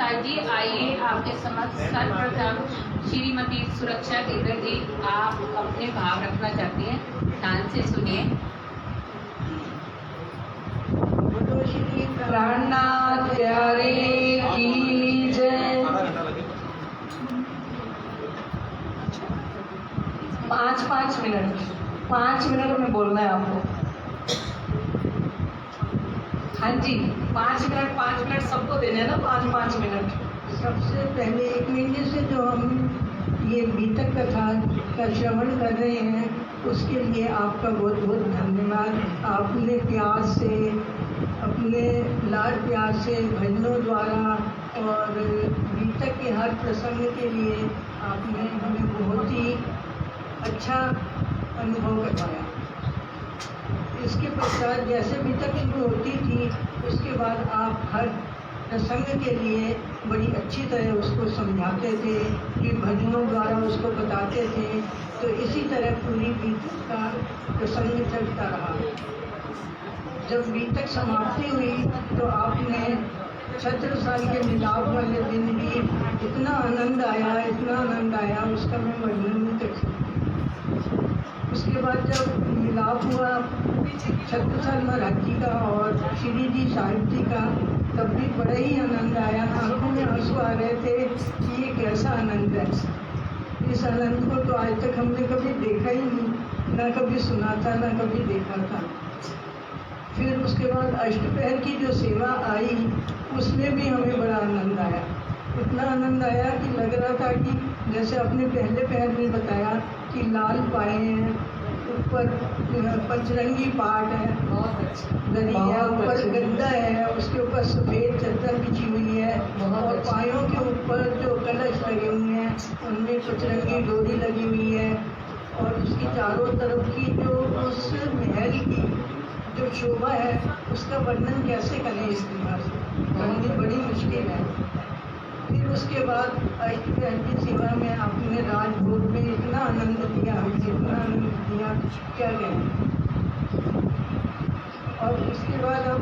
प्रसाद जी, आइए आपके समक्ष सर्वप्रथम श्रीमती सुरक्षा गिरधर जी आप अपने भाव रखना चाहती हैं, ध्यान से सुनिए। श्री प्राणनाथ प्यारे की जय। 5 मिनट में बोलना है आपको। हाँ जी, 5 मिनट सबको देने हैं ना, 5 मिनट। सबसे पहले 1 महीने से जो हम ये बीतक कथा का श्रवण कर रहे हैं, उसके लिए आपका बहुत बहुत धन्यवाद। आपने प्यार से, अपने लाड प्यार से भजनों द्वारा और बीतक के हर प्रसंग के लिए आपने हमें बहुत ही अच्छा अनुभव करवाया। इसके पश्चात जैसे बीतक शुरू होती थी, उसके बाद आप हर प्रसंग के लिए बड़ी अच्छी तरह उसको समझाते थे, कि भजनों द्वारा उसको बताते थे। तो इसी तरह पूरी बीतक का प्रसंग चलता रहा। जब बीतक समाप्ति हुई तो आपने छत्र साल के मिलाप वाले दिन भी इतना आनंद आया, उसका मैं वर्णन नहीं कर सकती। उसके बाद जब मिलाप हुआ छत्रसाल महाराज जी का और श्री जी साहिब जी का, तब भी बड़ा ही आनंद आया। आंखों में आंसू आ रहे थे कि ये कैसा आनंद है। इस आनंद को तो आज तक हमने कभी देखा ही नहीं, ना कभी सुना था, ना कभी देखा था। फिर उसके बाद अष्टपहर की जो सेवा आई, उसमें भी हमें बड़ा आनंद आया। इतना आनंद आया कि लग रहा था कि जैसे अपने पहले पहर में बताया कि लाल पाए हैं, ऊपर पंचरंगी पाट है, बहुत अच्छा, दरिया, ऊपर गद्दा है, उसके ऊपर सफ़ेद चादर बिछी हुई है, और पायों के ऊपर जो कलश लगे हुए हैं उनमें पंचरंगी डोरी लगी हुई है। और उसकी चारों तरफ की जो उस महल की जो शोभा है, उसका वर्णन कैसे करें इस प्रकार से, करनी बड़ी मुश्किल है। फिर उसके बाद अष्टपहर की सेवा में आपने राजभोग में इतना आनंद दिया, इतना आनंद दिया, क्या कहें। और उसके बाद अब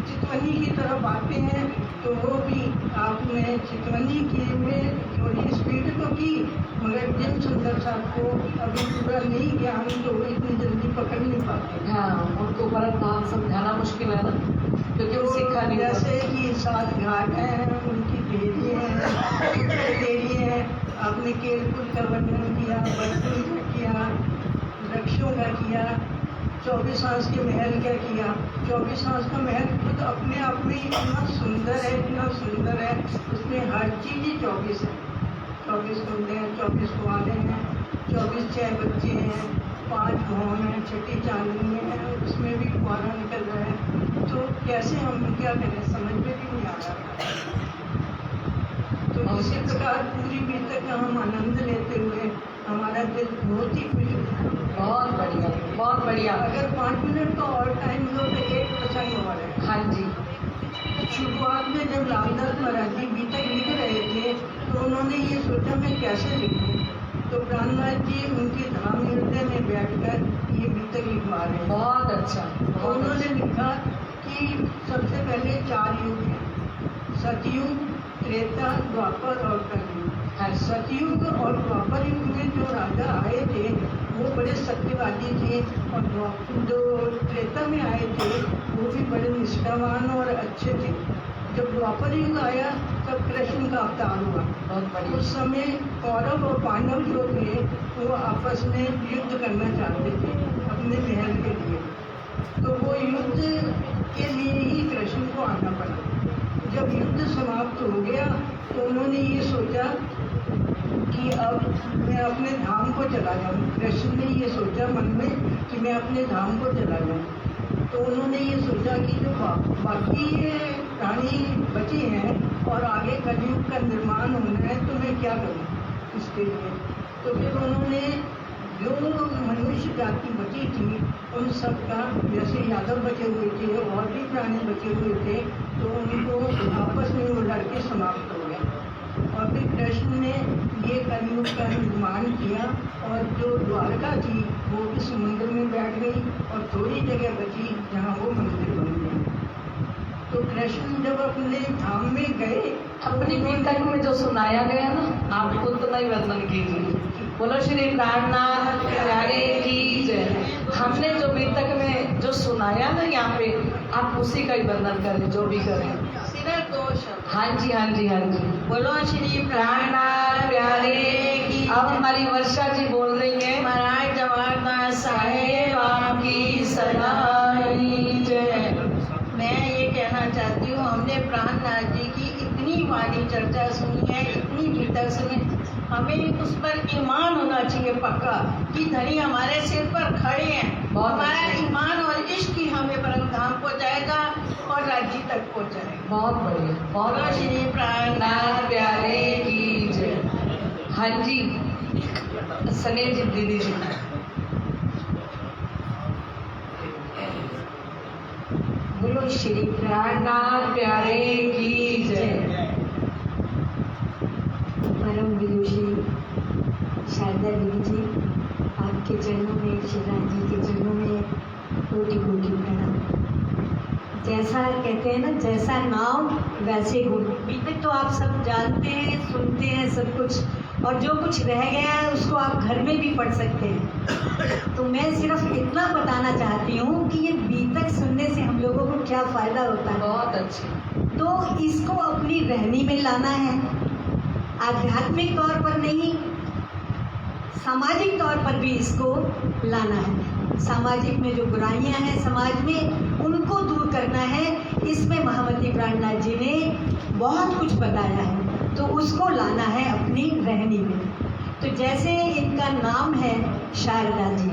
चितवनी की तरफ आते हैं, तो वो भी आपने चितवनी की में थोड़ी स्पीड तो की, मगर जिन सुंदर साहब को अभी पूरा नहीं ज्ञान, तो वो इतनी जल्दी पकड़ नहीं पाते। हाँ, उनको परत नाम समझाना मुश्किल है ना, क्योंकि वो सीखा नहीं। जैसे कि 7 घाट हैं, उनकी देवी हैं, आपने केलपुर का वर्णन किया, बरपुर का किया, वृक्षों का किया, 24 हांस के महल का किया। 24 हांस का महल खुद अपने आप में इतना सुंदर है, इतना सुंदर है, उसमें हर चीज़ ही 24 है। 24 कुंडे हैं, 24 कुआरे हैं, 24 6 बच्चे हैं, 5 भवन हैं, 6ठी चांदनी है, उसमें भी कुआरा निकल रहा है। तो कैसे हम क्या करें, समझ में भी नहीं आ रहा। तो इसी प्रकार पूरी बीतक का हम आनंद लेते हुए हमारा दिल बहुत ही खुश हुआ। बहुत बढ़िया, बहुत बढ़िया। अगर 5 मिनट का और टाइम दो तो एक प्रसंग और है। हाँ जी। शुरुआत में जब रामदास महाराज जी बीतक लिख रहे थे, तो उन्होंने ये सोचा मैं कैसे लिखूं। तो प्राणनाथ जी उनके धाम हृदय में बैठकर ये बीतक लिखवा रहे हैं। बहुत अच्छा। तो उन्होंने लिखा कि सबसे पहले 4 युग हैं, सतयुग, त्रेता, द्वापर और कलयुग। सतयुग और द्वापर युग में जो राजा आए थे वो बड़े सत्यवादी थे, और जो त्रेता में आए थे वो भी बड़े निष्ठावान और अच्छे थे। जब द्वापर युग आया तब कृष्ण का अवतार हुआ। बहुत बढ़िया। उस समय कौरव और पांडव जो थे वो आपस में युद्ध करना चाहते थे अपने महल के लिए। तो वो युद्ध के लिए ही कृष्ण को आना पड़ा। जब युद्ध समाप्त हो गया तो उन्होंने ये सोचा कि अब मैं अपने धाम को चला जाऊँ। कृष्ण ने ये सोचा मन में कि मैं अपने धाम को चला जाऊँ। तो उन्होंने ये सोचा कि जो बाकी ये प्राणी बचे हैं और आगे कलयुग का निर्माण होना है, तो मैं क्या करूँ इसके लिए। तो फिर उन्होंने जो मनुष्य जाति बची थी उन सब का, जैसे यादव बचे हुए थे और भी प्राणी बचे हुए थे, तो उनको आपस में वो लड़के समाप्त हो गए। और फिर कृष्ण ने ये कलयुग का निर्माण किया, और जो द्वारका थी वो भी समुद्र में बैठ गई और थोड़ी जगह बची जहाँ वो मंदिर बन गई। तो कृष्ण जब अपने धाम में गए अपनी बीतक में जो सुनाया गया ना, आप उतना ही वर्णन कीजिए। बोलो श्री प्राणनाथ प्यारे की जय। हमने जो बीतक में जो सुनाया ना यहाँ पे, आप उसी का ही वर्णन करें, जो भी करें। सिर्फ 2 शब्द। हाँ जी, हाँ जी, हाँ जी। बोलो श्री प्राणनाथ प्यारे की। अब हमारी वर्षा जी बोल रही है, महाराज जवाहरदास साहेब आपकी सदाई जय। मैं ये कहना चाहती हूँ, हमने प्राणनाथ जी की इतनी वाणी चर्चा सुनी है, इतनी भीतर सुनी, हमें उस पर ईमान होना चाहिए पक्का कि धनी हमारे सिर पर खड़े हैं। बहुत हमारा अच्छे। ईमान और इश्क ही हमें परम धाम पहुँचाएगा और राज्य तक पहुँचाएगा। बहुत बढ़िया, बहुत बोलो श्री श्री प्राणनाथ प्यारे की जय। हाँ जी, सनेह जी दीदी जी। बोलो श्री प्राणनाथ प्यारे की जय। परम विदुषी शारदा देवी जी, आपके चरणों में, शिवराज जी के चरणों में कोटि कोटि प्रणाम। जैसा कहते हैं ना, जैसा नाम वैसे गुण। बीतक तो आप सब जानते हैं, सुनते हैं सब कुछ, और जो कुछ रह गया है उसको आप घर में भी पढ़ सकते हैं। तो मैं सिर्फ इतना बताना चाहती हूँ कि ये बीतक सुनने से हम लोगों को क्या फ़ायदा होता है। बहुत अच्छे। तो इसको अपनी रहनी में लाना है, आध्यात्मिक तौर पर नहीं, सामाजिक तौर पर भी इसको लाना है। सामाजिक में जो बुराइयां हैं समाज में, उनको दूर करना है। इसमें महामती प्राणनाथ जी ने बहुत कुछ बताया है, तो उसको लाना है अपनी रहनी में। तो जैसे इनका नाम है शारदा जी,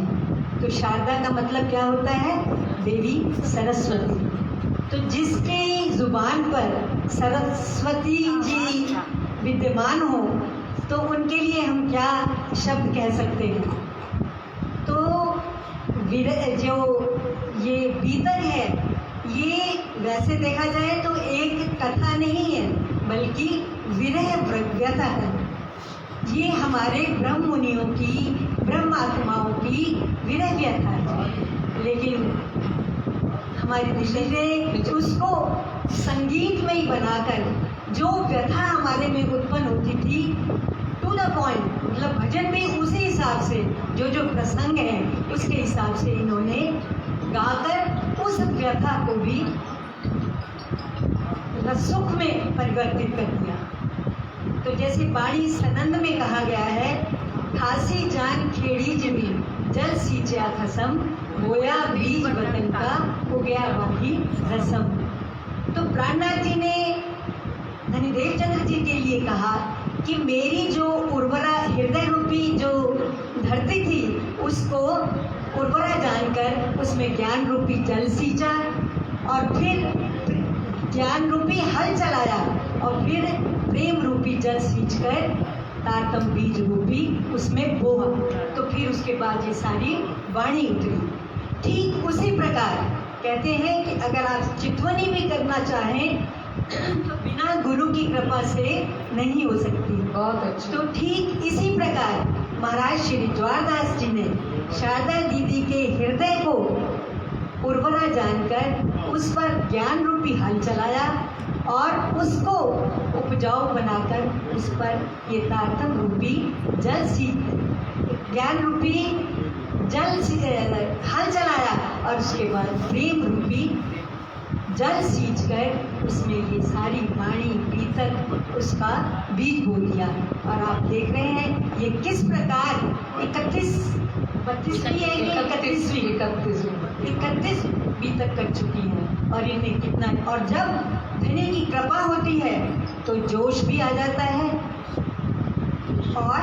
तो शारदा का मतलब क्या होता है? देवी सरस्वती। तो जिसके जुबान पर सरस्वती जी विद्यमान हो, तो उनके लिए हम क्या शब्द कह सकते हैं? तो जो ये बीतक है, ये वैसे देखा जाए तो एक कथा नहीं है, बल्कि विरह व्यथा है। ये हमारे ब्रह्म मुनियों की, ब्रह्म आत्माओं की विरह व्यथा है। लेकिन हमारी दिल्ली ने उसको संगीत में ही बनाकर, जो व्यथा हमारे में उत्पन्न होती थी, टू द पॉइंट, मतलब भजन में उसी हिसाब से जो जो प्रसंग है उसके हिसाब से इन्होंने गाकर उस व्यथा को भी सुख में परिवर्तित कर दिया। तो जैसे बाणी सनंद में कहा गया है, खासी जान खेड़ी जमीन जल सींचा खसम, बोया बीज वतन का हो गया वही रसम। तो प्राणनाथ जी ने धनीदेव चंद्र जी के लिए कहा कि मेरी जो उर्वरा हृदय रूपी जो धरती थी, उसको उर्वरा जानकर उसमें ज्ञान रूपी जल सींचा, और फिर ज्ञान रूपी हल चलाया, और फिर प्रेम रूपी जल सींचकर तारतम बीज रूपी उसमें बोआ। तो फिर उसके बाद ये सारी वाणी उतरी। ठीक उसी प्रकार कहते हैं कि अगर आप चितवनी भी करना चाहें तो बिना गुरु की कृपा से नहीं हो सकती। बहुत अच्छा। तो ठीक इसी प्रकार महाराज श्री ज्वारदास जी ने शारदा दीदी के हृदय को उर्वरा जानकर उस पर ज्ञान रूपी हल चलाया, और उसको उपजाऊ बनाकर उस पर ये तारतम रूपी जल ज्ञान रूपी जल हल चलाया, और उसके बाद प्रेम रूपी जल सींचकर उसमें ये सारी वाणी बीतक उसका बीज बो दिया। और आप देख रहे हैं ये किस प्रकार 32वीं है कि 31वीं बीतक कर चुकी है। और इन्हें कितना, और जब धनी की कृपा होती है तो जोश भी आ जाता है, और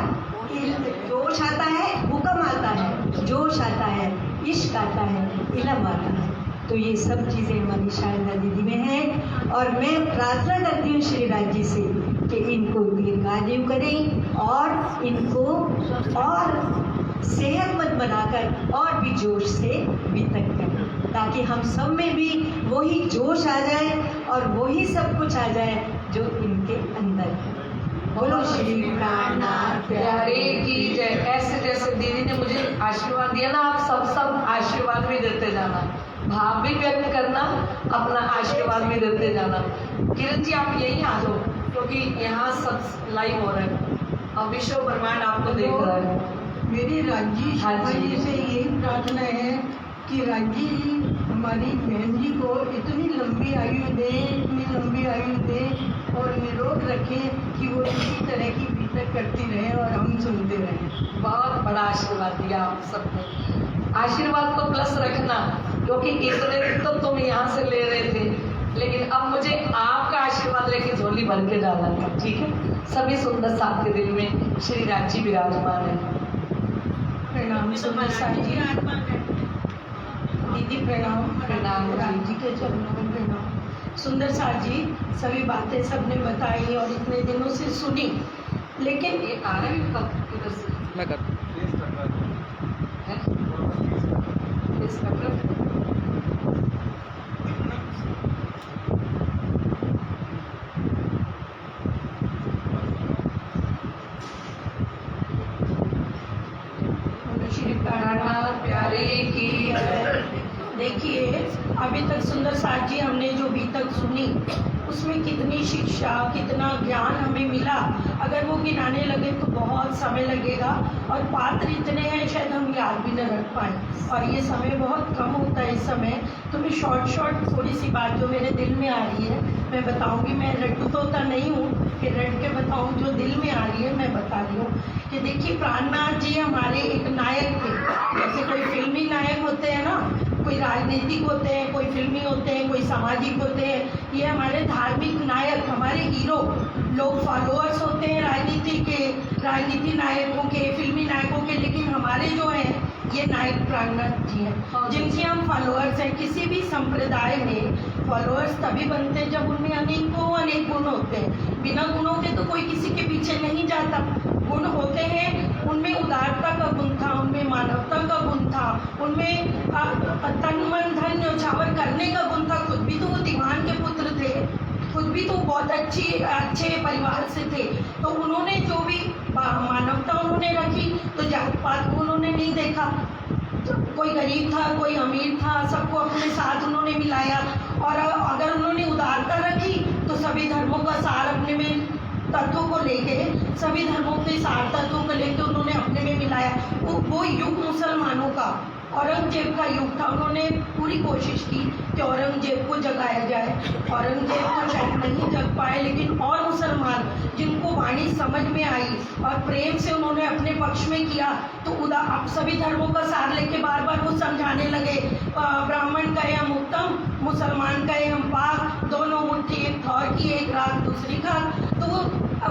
जोश आता है, हुक्म आता है, जोश आता है, इश्क आता है, इलम आता है। तो ये सब चीज़ें हमारी शारदा दीदी में हैं, और मैं प्रार्थना करती हूँ श्री राज जी से कि इनको दीर्घायु करें और इनको और सेहतमंद बनाकर और भी जोश से बीतक करें, ताकि हम सब में भी वही जोश आ जाए और वही सब कुछ आ जाए जो इनके अंदर है। बोलो श्री प्राणनाथ प्यारे की जय। ऐसे जैसे दीदी ने मुझे आशीर्वाद दिया ना, आप सब आशीर्वाद भी देते जाना। भाव भी व्यक्त करना, अपना आशीर्वाद भी देते जाना। किरण जी आप यही आ जाओ, क्योंकि यहाँ सब लाइव हो रहा है और विश्व ब्रह्मांड आपको देख रहा है। मेरी राज्य हाँ जी। जी से यही प्रार्थना है कि राज्य जी हमारी बहन जी को इतनी लंबी आयु दें, इतनी लंबी आयु दें और निरोग रखें कि वो इसी तरह की बीतक करती रहे और हम सुनते रहें। बहुत बड़ा आशीर्वाद दिया आप सबने। आशीर्वाद तो प्लस रखना, क्योंकि इतने तो तुम यहाँ से ले रहे थे, लेकिन अब मुझे आपका आशीर्वाद लेके झोली भर के जाना था। ठीक है, सभी सुंदर साथ के दिल में श्री राज्य विराजमान है। प्रणाम सुंदर साथ जी। दीदी प्रणाम। प्रणाम। राज्य के चरणों में प्रणाम। सुंदर साथ जी सभी बातें सबने बताई और इतने दिनों से सुनी, लेकिन ये आ रहा है कब किधर से? मैं कर है? इस मतलब श्री प्राणनाथ प्यारे की देखिए, अभी तक सुंदर साथ जी हमने जो अभी तक सुनी उसमें कितनी शिक्षा, कितना ज्ञान हमें मिला। अगर वो गिनाने लगे तो बहुत समय लगेगा और पात्र इतने हैं शायद हम याद भी न रख पाए, और ये समय बहुत कम होता है इस समय। तो मैं शॉर्ट थोड़ी सी बात जो मेरे दिल में आ रही है मैं बताऊंगी। मैं रट्टू तोता नहीं हूँ कि रट के बताऊँ, जो दिल में आ रही है मैं बता रही हूँ। कि देखिए प्राणनाथ जी हमारे एक नायक थे। जैसे कोई फिल्मी नायक होते हैं ना, कोई राजनीतिक होते हैं, कोई फिल्मी होते हैं, कोई सामाजिक होते हैं, ये हमारे धार्मिक नायक, हमारे हीरो। लोग फॉलोअर्स होते हैं राजनीति नायकों के, फिल्मी नायकों के, लेकिन हमारे जो हैं ये नायक प्राणनाथ जी हैं, जिनके हम फॉलोअर्स हैं। किसी भी संप्रदाय में फॉलोअर्स तभी बनते हैं जब उनमें अनेक गुण होते हैं। बिना गुणों के तो कोई किसी के पीछे नहीं जाता। गुण होते हैं, उनमें उदारता का गुण था, उनमें मानवता का गुण था, उनमें तन मन धन न्यौछावर करने का गुण था। खुद भी तो वो दीवान के पुत्र थे, खुद भी तो बहुत अच्छे परिवार से थे। तो उन्होंने जो भी मानवता उन्होंने रखी, तो जात पात को उन्होंने नहीं देखा। तो कोई गरीब था, कोई अमीर था, सबको अपने साथ उन्होंने मिलाया। और अगर उन्होंने उदारता रखी तो सभी धर्मों का सार अपने में तत्वों को लेके, सभी धर्मों के सार तत्वों को लेके उन्होंने अपने में मिलाया। वो युग मुसलमानों का, औरंगजेब का युग था। उन्होंने पूरी कोशिश की कि औरंगजेब को जगाया जाए। औरंगजेब तो शायद नहीं जग पाए, लेकिन और मुसलमान जिनको वाणी समझ में आई और प्रेम से उन्होंने अपने पक्ष में किया, तो अब सभी धर्मों का सार लेके बार बार वो समझाने लगे। ब्राह्मण कहे हम उत्तम, मुसलमान कहे हम पाक, दोनों मुट्ठी एक थौर की, एक रात दूसरी खाक। तो वो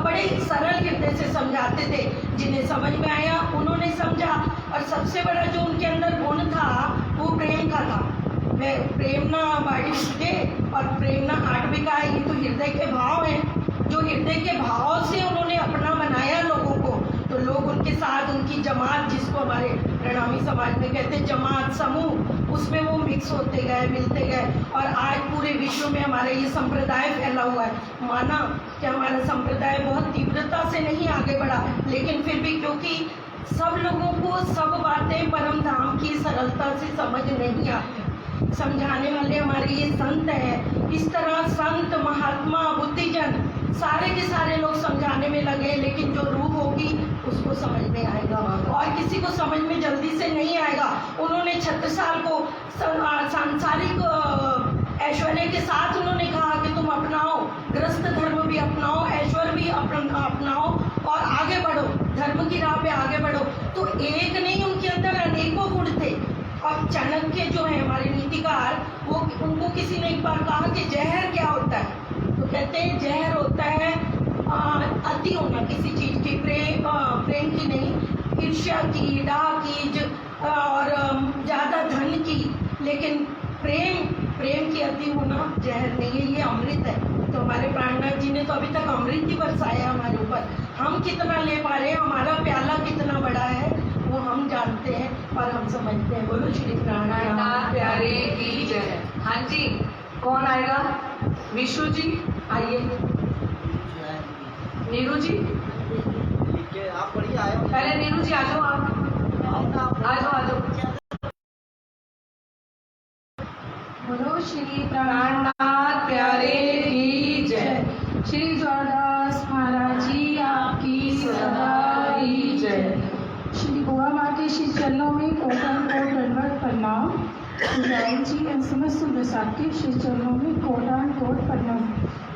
बड़े सरल हृदय से समझाते थे। जिन्हें समझ में आया उन्होंने समझा। और सबसे बड़ा जो उनके अंदर गुण था वो प्रेम का था। प्रेम ना बाड़ी बिके और प्रेम ना हाट बिका, ये तो हृदय के भाव हैं। जो हृदय के भाव से उन्होंने अपना बनाया लोगों को, तो लोग उनके साथ, उनकी जमात, जिसको हमारे प्रणामी समाज में कहते हैं जमात, समूह, उसमें वो मिक्स होते गए, मिलते गए। और आज पूरे विश्व में हमारा ये संप्रदाय फैला हुआ है। माना कि हमारा संप्रदाय बहुत तीव्रता से नहीं आगे बढ़ा, लेकिन फिर भी क्योंकि सब लोगों को सब बातें परम धाम की सरलता से समझ नहीं आती। समझाने वाले हमारे ये संत हैं। इस तरह संत, महात्मा, बुद्धिजन सारे के सारे लोग समझाने में लगे, लेकिन जो रूह होगी उसको समझ में आएगा, और किसी को समझ में जल्दी से नहीं आएगा। उन्होंने छत्रसाल को सांसारिक ऐश्वर्य के साथ उन्होंने कहा कि तुम अपनाओ, गृहस्थ धर्म भी अपनाओ, ऐश्वर्य भी अपनाओ और आगे बढ़ो, धर्म की राह पे आगे बढ़ो। तो एक नहीं, उनके अंदर अनेकों गुण थे। और चाणक्य जो है हमारे नीतिकार, वो उनको किसी ने एक बार कहा कि जहर क्या होता है, तो कहते हैं जहर होता है अति होना किसी चीज़ की, प्रेम की नहीं, ईर्ष्या की, डाह की और ज़्यादा धन की। लेकिन प्रेम की अति होना जहर नहीं है, ये अमृत है। तो हमारे प्राणनाथ जी ने तो अभी तक अमृत ही बरसाया हमारे ऊपर। हम कितना ले पा रहे हैं, हमारा प्याला कितना बड़ा है, वो हम जानते हैं और हम समझते हैं। बोलो श्री प्राणनाथ प्यारे की जय। हाँ जी, कौन आएगा? विशु जी आइए। नीरू जी, आप बढ़िया आए हो। पहले नीरू जी आ जाओ, आप आ जाओ। श्री प्राणनाथ प्यारे की जय। श्री ज्वारदास महाराज जी आपकी सदा की जय। श्री बुआ माँ के श्री चरणों में कोटन कोट दंडवत प्रणाम। पुजारी जी एवं समस्त दशा के श्री चरणों में कोटन कोट प्रणाम।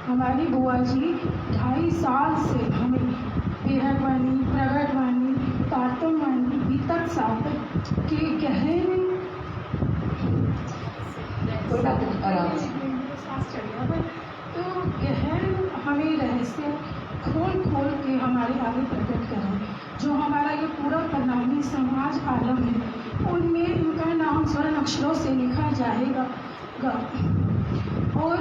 हमारी बुआ जी 2.5 साल से हमें बेहद वाणी, प्रगट वाणी, तारतम वाणी, बीतक साधक के गहरे कोई बात नहीं, आराम से। तो गहन हमें रहस्य खोल खोल के हमारे आगे प्रकट करें। जो हमारा ये पूरा परिणामी समाज आलम है उनमें इनका नाम स्वर्ण अक्षरों से लिखा जाएगा और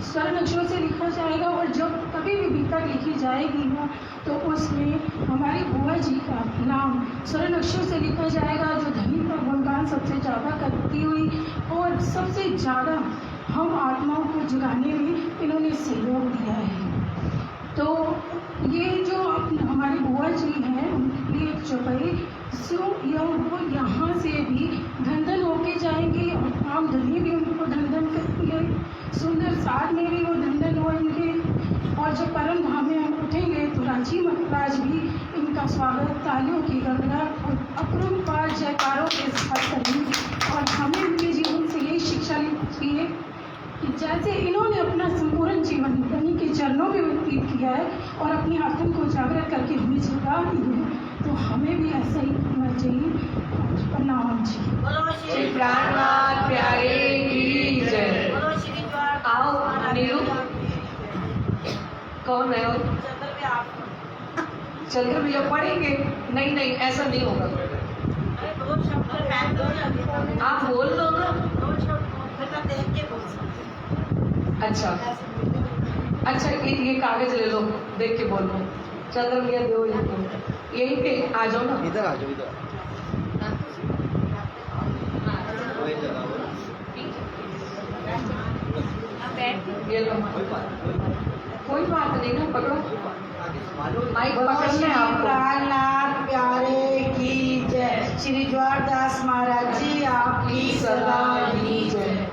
स्वर्ण अक्षरों से लिखा जाएगा। और जब कभी भी बीतक लिखी जाएगी ना तो उसमें हमारी बुआ जी का नाम स्वर्ण अक्षरों से लिखा जाएगा, जो धनी का गुणगान सबसे ज़्यादा करती हुई और सबसे ज़्यादा हम आत्माओं को जगाने में इन्होंने सहयोग दिया है। तो ये जो हमारी बुआ जी हैं उनके लिए चौपाई वो यहाँ से भी धन होके जाएंगे और आमदनी भी उनको धन करेंगे, सुंदर साथ में भी वो धन होंगे। और जब परम धाम में हम उठेंगे तो रांची महाराज भी इनका स्वागत तालियों की गड़गड़ाहट और अपरंपार जयकारों के साथ करेंगे। और हमें उनके जीवन से यही शिक्षा ली है कि जैसे इन्होंने अपना संपूर्ण जीवन धनी के चरणों में व्यतीत किया है और अपने आत्म को जागृत करके हमें जगा दी है, तो हमें भी ऐसा ही करना चाहिए। प्रणाम जी। श्री प्राणनाथ प्यारे की जय। आओ नीरू, कौन है और चलकर भी जब पढ़ेंगे? नहीं नहीं, ऐसा नहीं होगा। आप बोल लो ना। अच्छा अच्छा, ये कागज ले लो, देख के बोल लो। चंद्र भैया दो यहीं पे आ जाओ ना। इधर आ जाओ, इधर ये लो, कोई बात नहीं ना, पकड़ो माइक पकड़ना है आपको। प्राणनाथ प्यारे की जय। श्री ज्वारदास महाराज जी आपकी सदा की जय।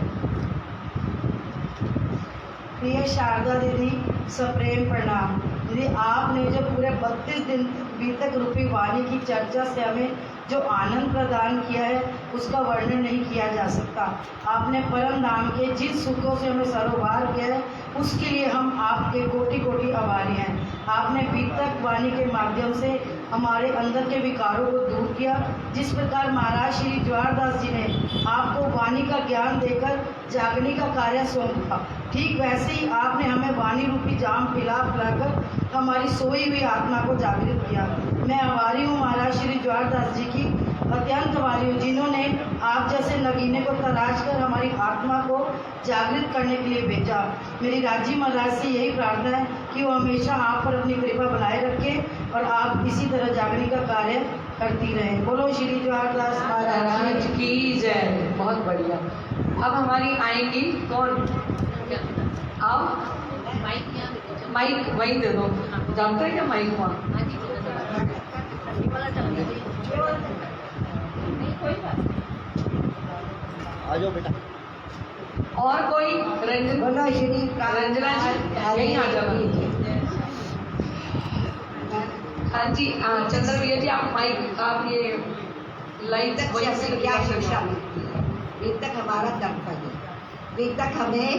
प्रिय शारदा दीदी, सप्रेम प्रणाम। दीदी, आपने जो पूरे 32 दिन बीतक रूपी वाणी की चर्चा से हमें जो आनंद प्रदान किया है उसका वर्णन नहीं किया जा सकता। आपने परम धाम के जिस सुखों से हमें सरोकार किया है उसके लिए हम आपके कोटि कोटि आभारी हैं। आपने बीतक वाणी के माध्यम से हमारे अंदर के विकारों को दूर किया। जिस प्रकार महाराज श्री ज्वारदास जी ने आपको वाणी का ज्ञान देकर जागने का कार्य सौंपा, ठीक वैसे ही आपने हमें वाणी रूपी जाम पिलाकर हमारी सोई हुई आत्मा को जागृत किया। मैं आभारी हूँ महाराज श्री ज्वारदास जी की, अत्यंत आभारी हूँ, जिन्होंने आप जैसे नगीने को तराश कर हमारी आत्मा को जागृत करने के लिए भेजा। मेरी राजी महाराज से यही प्रार्थना है कि वो हमेशा आप पर अपनी कृपा बनाए रखें और आप इसी तरह जागने का कार्य करती रहें। बोलो श्री ज्वारदास महाराज की जय। बहुत बढ़िया। अब हमारी आएंगी कौन? आओ, माइक वहीं दे दो। जानते हैं क्या माइक वहाँ? आ जाओ बेटा। और कोई? बोलो श्री रंजना जी यहीं आ जाओ। हाँ जी, चंद्र भैया जी आप माइक, आप ये लाइट बीतक से क्या शिक्षा मिलती है? बीतक हमारा कर्तव्य, बीतक हमें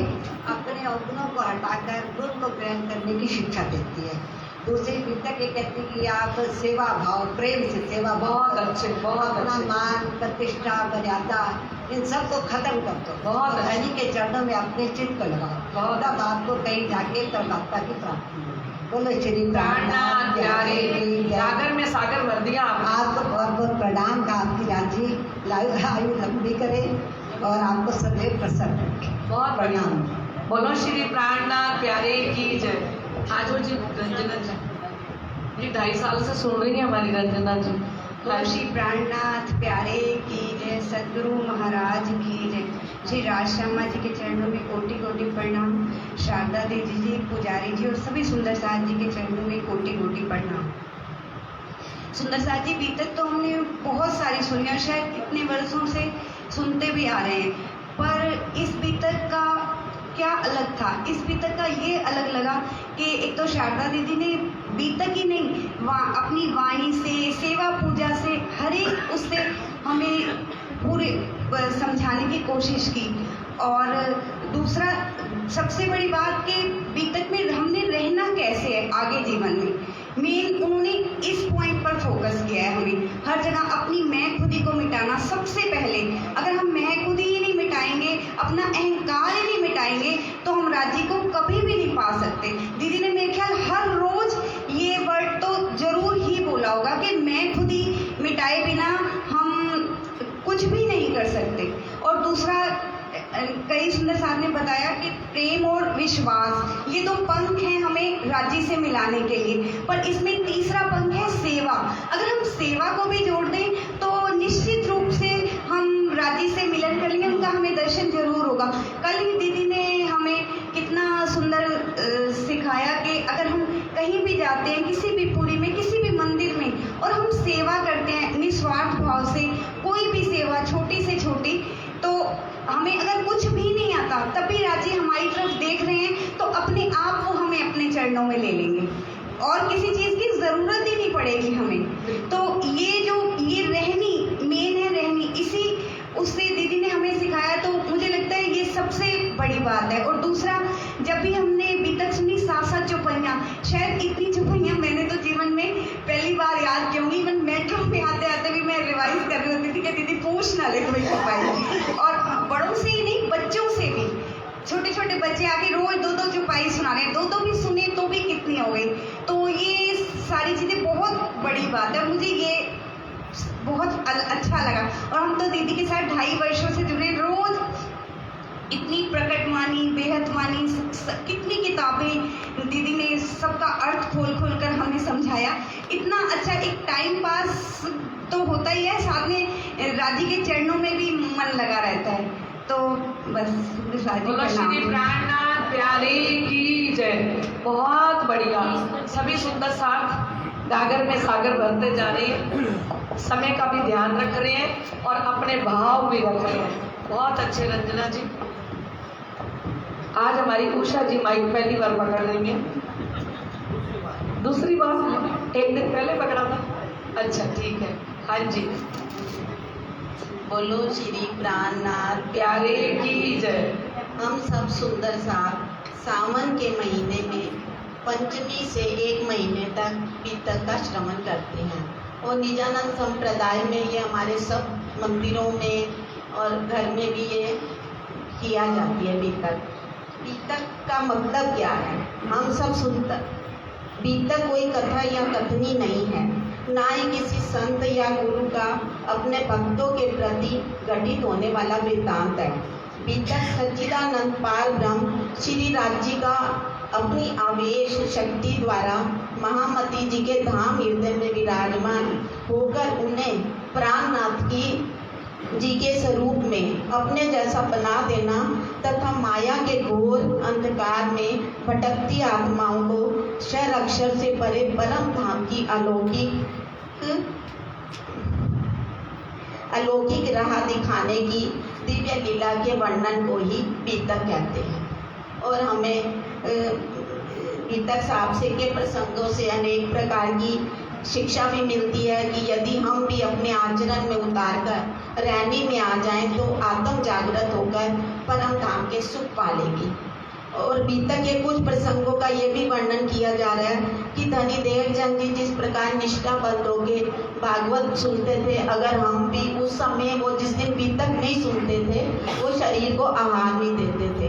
अपने अवगुणों को हटाकर गुण को ग्रहण करने की शिक्षा देती है। दूसरी बीतक ये कहती है कि आप सेवा भाव, प्रेम से सेवा भाव, बहुत अच्छे, बहुत अपना अच्छे। मान, प्रतिष्ठा, मर्यादा इन सब को खत्म कर दो। बहुत अच्छे। धनी के चरणों में अपने चित्त को लगाओ, बहुत तब आपको कहीं जाके परमात्मा की प्राप्ति होगी। बोलो श्री प्राणनाथ प्यारे। सागर में सागर भर दिया आपने। आपको बहुत बहुत प्रणाम का आपकी राजी आयु लंबी करे और आपको सदैव प्रसन्न रखे। बहुत बढ़िया। प्रणाम। बोलो श्री प्राणनाथ प्यारे की जय। आज वो जी रंजना जी, ये 2.5 साल से सुन रही है हमारी रंजना जी। बोलो श्री प्राणनाथ प्यारे की जय। सदगुरु महाराज की जय। श्री राजश्यामा जी के चरणों में कोटि कोटि प्रणाम। शारदा देवी जी, पुजारी जी और सभी सुंदर साथ जी के चरणों में कोटि कोटि प्रणाम। सुंदर साथ जी, बीतक तो हमने बहुत सारी सुनी और शायद इतने वर्षों से सुनते भी आ रहे हैं, पर इस बीतक का क्या अलग था, इस बीतक का ये अलग लगा कि एक तो शारदा दीदी ने बीतक ही नहीं अपनी वाणी से, सेवा पूजा से, हर एक उससे हमें पूरे समझाने की कोशिश की। और दूसरा सबसे बड़ी बात कि बीतक में हमने रहना कैसे है आगे जीवन में, मेन उन्होंने इस पॉइंट पर फोकस किया है। हमें हर जगह अपनी मैं खुदी को मिटाना सबसे पहले। अगर हम मैं खुदी ही नहीं मिटाएंगे, अपना अहंकार ही नहीं मिटाएंगे, तो हम राज्य को कभी भी नहीं पा सकते। दीदी ने मेरे ख्याल हर रोज ये वर्ड तो जरूर ही बोला होगा कि मैं खुदी मिटाए बिना हम कुछ भी नहीं कर सकते। और दूसरा, कई सुंदर साहब ने बताया कि प्रेम और विश्वास, ये दो पंख हैं हमें राज्य से मिलाने के लिए, पर इसमें तीसरा पंख है सेवा। अगर हम सेवा को भी जोड़ दें तो निश्चित रूप से हम राज्य से मिलन कर लेंगे, उनका हमें दर्शन जरूर होगा। कल ही दीदी ने हमें कितना सुंदर सिखाया कि अगर हम कहीं भी जाते हैं, किसी भी पुरी में, किसी भी मंदिर में, और हम सेवा करते हैं निस्वार्थ भाव से, कोई भी सेवा छोटी से छोटी, तो हमें अगर कुछ भी नहीं आता तब भी राजी हमारी तरफ देख रहे हैं तो अपने आप वो हमें अपने चरणों में ले लेंगे और किसी चीज़ की ज़रूरत ही नहीं पड़ेगी हमें। तो ये रहनी मेन है, रहनी इसी उससे दीदी ने हमें सिखाया। तो मुझे लगता है ये सबसे बड़ी बात है। और दूसरा, जब भी हमने बीतक सुनी 7 चौपाइयाँ, शायद इतनी चौपाइयाँ मैंने तो जीवन में पहली बार याद की होंगी। इवन मेट्रो में आते आते भी मैं रिवाइज कर रही होती थी कि दीदी पूछ ना ले कोई चौपाई। और बड़ों से ही नहीं, बच्चों से भी, छोटे छोटे बच्चे आके रोज 2-2 चौपाई सुना रहे हैं, 2-2 भी सुने तो भी कितनी हो गई। तो ये सारी चीज़ें बहुत बड़ी बात है, मुझे ये बहुत अच्छा लगा। और हम तो दीदी के साथ 2.5 वर्षों से जुड़े, रोज इतनी प्रकटवाणी, बेहदवाणी, कितनी किताबें दीदी ने सबका अर्थ खोल खोल कर हमें समझाया। इतना अच्छा एक टाइम पास तो होता ही है, साथ में राजी के चरणों में भी मन लगा रहता है। तो बस बोलो श्री प्राणनाथ प्यारे की जय। बहुत बढ़िया, सभी सुंदर साथ गागर में सागर भरते जा रहे हैं, समय का भी ध्यान रख रहे हैं और अपने भाव भी रख रहे हैं। बहुत अच्छे रंजना जी। आज हमारी उषा जी माइक पहली बार पकड़ रही है, दूसरी बार एक दिन पहले पकड़ा था। अच्छा ठीक है, हाँ जी। बोलो श्री प्राणनाथ प्यारे की जय। हम सब सुंदर साथ सावन के महीने में पंचमी से 1 महीने तक बीतक का श्रवण करते हैं। और निजानंद संप्रदाय में ये हमारे सब मंदिरों में और घर में भी ये किया जाती है बीतक। बीतक का मतलब क्या है, हम सब सुनते। बीतक कोई कथा या कथनी नहीं है, ना ही किसी संत या गुरु का अपने भक्तों के प्रति घटित होने वाला वृत्तांत है। बीतक सच्चिदानंद पार ब्रह्म श्री राज्य का अपनी आवेश शक्ति द्वारा महामती जी के धाम हृदय में विराजमान होकर उन्हें प्राणनाथ की जी के स्वरूप में अपने जैसा बना देना तथा माया के घोर अंधकार में भटकती आत्माओं को शर अक्षर से परे परम धाम की अलौकिक राह दिखाने की दिव्य लीला के वर्णन को ही बीतक कहते हैं। और हमें बीतक साहब से के प्रसंगों से अनेक प्रकार की शिक्षा भी मिलती है कि यदि हम भी अपने आचरण में उतार कर रहनी में आ जाएं तो आत्म जागृत होकर परम धाम के सुख पालेगी। और बीतक के कुछ प्रसंगों का ये भी वर्णन किया जा रहा है कि धनी देवचंद जी जिस प्रकार निष्ठाबद्ध होकर भागवत सुनते थे, अगर हम भी उस समय वो जिस दिन बीतक नहीं सुनते थे वो शरीर को आहार नहीं देते थे,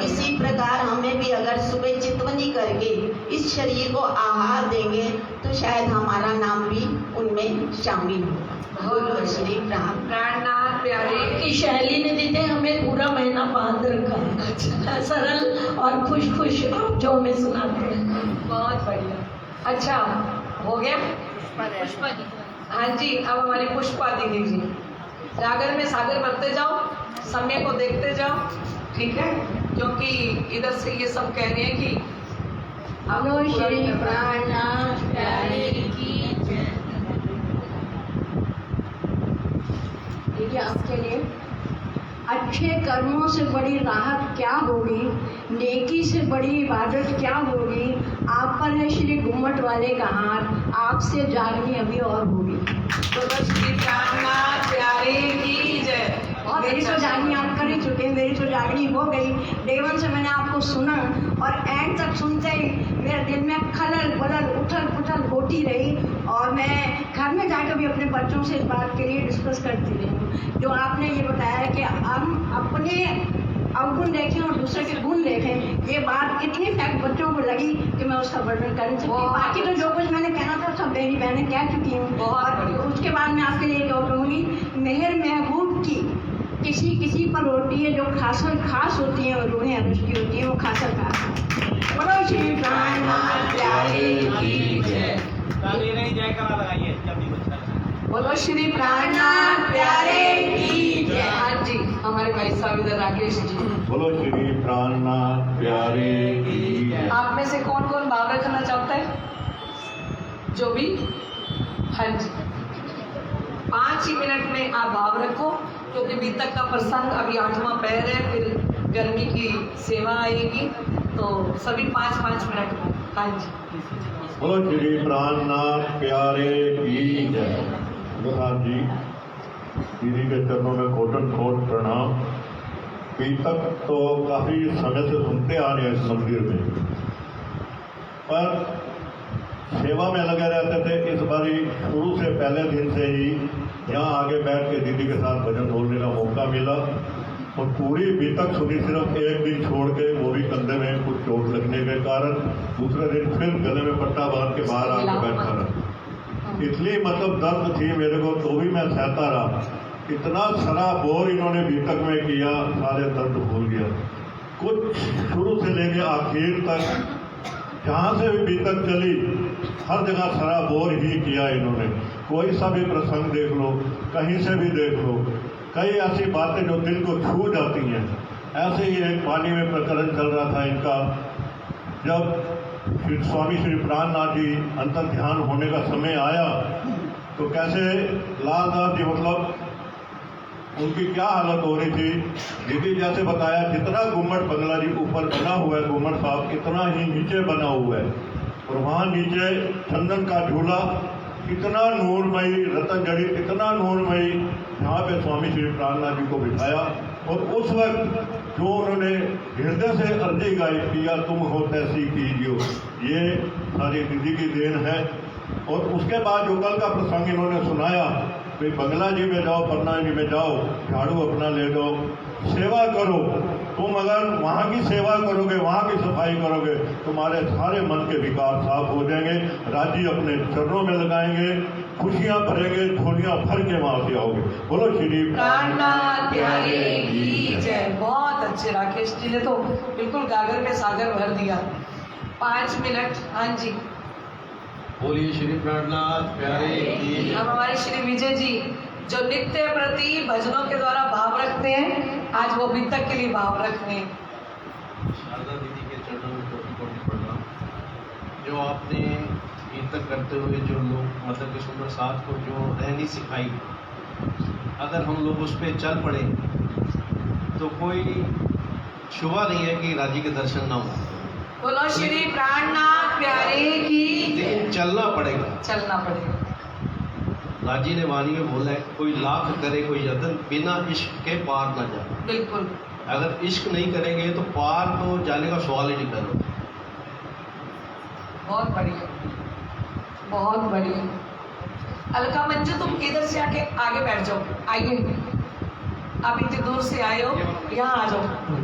इसी प्रकार हमें भी अगर सुबह चितवनी करके इस शरीर को आहार देंगे तो शायद हमारा नाम भी उनमें शामिल होगा। बोलो श्री प्राणनाथ प्यारे की शैली ने दीदी हमें पूरा महीना बांध रखा, सरल और खुश खुश जो हमें सुनाते हैं। बहुत बढ़िया। अच्छा हो गया पुष्पा जी। हाँ जी। अब हमारी पुष्पा दीदी जी, सागर में सागर भरते जाओ, समय को देखते जाओ, ठीक है, क्योंकि इधर से ये सब कह रहे हैं कि बोलो श्री प्राणनाथ प्यारे की जय। देखिए आपके लिए अच्छे कर्मों से बड़ी राहत क्या होगी, नेकी से बड़ी इबादत क्या होगी। आप पर है श्री घूमट वाले का हाथ, आपसे जागनी अभी और होगी। बोलो श्री प्राणनाथ प्यारे की जय। और मेरी तो जागनी आप कर ही चुके, मेरी तो जागनी हो गई। देवन से मैंने आपको सुना और एंड तक सुनते ही मेरे दिल में खलल बलल उथल पुथल होती रही। और मैं घर में जाकर भी अपने बच्चों से इस बात के लिए डिस्कस करती रही हूँ। जो आपने ये बताया कि हम अपने अवगुण देखें और दूसरे के गुण देखें, ये बात इतनी फैक्ट बच्चों को लगी कि मैं उसका वर्णन कर नहीं सकती। बाकी तो जो कुछ मैंने कहना था सब मेरी बहनें कह चुकी हूँ। और उसके बाद मैं आपके लिए क्या कहूँगी, मेहर महबूब की किसी किसी पर होती है जो खास होती है और रूहें अनुष्ठी होती है, वो खासा बोलो श्री प्राणनाथ प्यारे की जय। बोलो श्री प्राणनाथ प्यारे की जय। हाँ जी, हमारे भाई साहब इधर राकेश जी। बोलो श्री प्राणनाथ प्यारे की जय। आप में से कौन कौन भाव रखना चाहता है? जो भी, हाँ जी, 5 ही मिनट में आप भाव रखो, क्योंकि बीतक का प्रसंग अभी 8वां पैर है, फिर गर्मी की सेवा आएगी, तो सभी 5-5 मिनट में। हाँ जी, बोलो श्री प्राणनाथ प्यारे की जय। प्रधान जी, दीदी के चरणों में कोटन कोट प्रणाम। बीतक तो काफी समय से सुनते आ रहे हैं इस मंदिर में, पर सेवा में लगे रहते थे। इस बारी शुरू से पहले दिन से ही यहाँ आगे बैठ के दीदी के साथ भजन बोलने का मौका मिला और पूरी बीतक सुनी, सिर्फ एक दिन छोड़ के, वो भी कंधे में कुछ चोट लगने के कारण। दूसरे दिन फिर गले में पट्टा बांध के बाहर आके बैठा रहा। इतनी मतलब दर्द थी मेरे को, तो भी मैं सहता रहा। इतना सरा बोर इन्होंने बीतक में किया, सारे दर्द भूल गया। कुछ शुरू से लेके आखिर तक जहाँ से भी बीतक चली, हर जगह सरा बोर ही किया इन्होंने। कोई सा भी प्रसंग देख लो, कहीं से भी देख लो, कई ऐसी बातें जो दिल को छू जाती हैं। ऐसे ही एक पानी में प्रकरण चल रहा था इनका, जब स्वामी श्री प्राणनाथ जी अंतर ध्यान होने का समय आया, तो कैसे लालदास जी, मतलब उनकी क्या हालत हो रही थी। दीदी जैसे बताया, जितना गुम्मट बंगला जी ऊपर बना हुआ है गुम्मट साहब, इतना ही नीचे बना हुआ है, और वहाँ नीचे चंदन का झूला, इतना नूरमयी, रतन जड़ी, इतना नूरमयी, यहाँ पे स्वामी श्री प्राणनाथ जी को बिठाया। और उस वक्त जो उन्होंने हृदय से अर्जी गाई, किया तुम हो तैसी कीजियो, ये सारी दीदी की देन है। और उसके बाद जो कल का प्रसंग इन्होंने सुनाया, भाई बंगला जी में जाओ, पन्ना जी में जाओ, झाड़ू अपना ले जाओ, सेवा करो। तुम अगर वहाँ की सेवा करोगे, वहाँ की सफाई करोगे, तुम्हारे सारे मन के विकार साफ हो जाएंगे। राजी अपने चरणों में लगाएंगे, खुशियाँ भरेंगे, झोलियाँ भर के वहाँ से आओगे। बोलो श्री प्राणनाथ प्यारे की जय। बहुत अच्छे, राकेश जी ने तो बिल्कुल गागर में सागर भर दिया। 5 मिनट। हाँ जी, बोलिए श्री प्राणनाथ प्यारे की जय। अब हमारे श्री विजय जी जो नित्य प्रति भजनों के द्वारा भाव रखते हैं, आज वो बीतक के लिए भाव रखते हैं। शारदा दीदी के चरणों में कोटि कोटि प्रणाम। जो आपने बीतक करते हुए जो लोग, मतलब कि सुंदर साथ को जो रहनी सिखाई, अगर हम लोग उस पर चल पड़े तो कोई शुभा नहीं है कि राजी के दर्शन ना हो। बोलो श्री प्राणनाथ प्यारे की जय। चलना पड़ेगा, चलना पड़ेगा। राजी ने वाणी में बोला है, कोई लाख करे कोई यत्न, बिना इश्क के पार ना जाए। बिल्कुल, अगर इश्क नहीं करेंगे तो पार तो जाने का सवाल ही नहीं पैदा। बहुत बढ़िया, बहुत बढ़िया। अलका मंजू, तुम इधर से आके आगे बैठ जाओ। आइए, आप इतनी दूर से आए हो, यहाँ आ जाओ।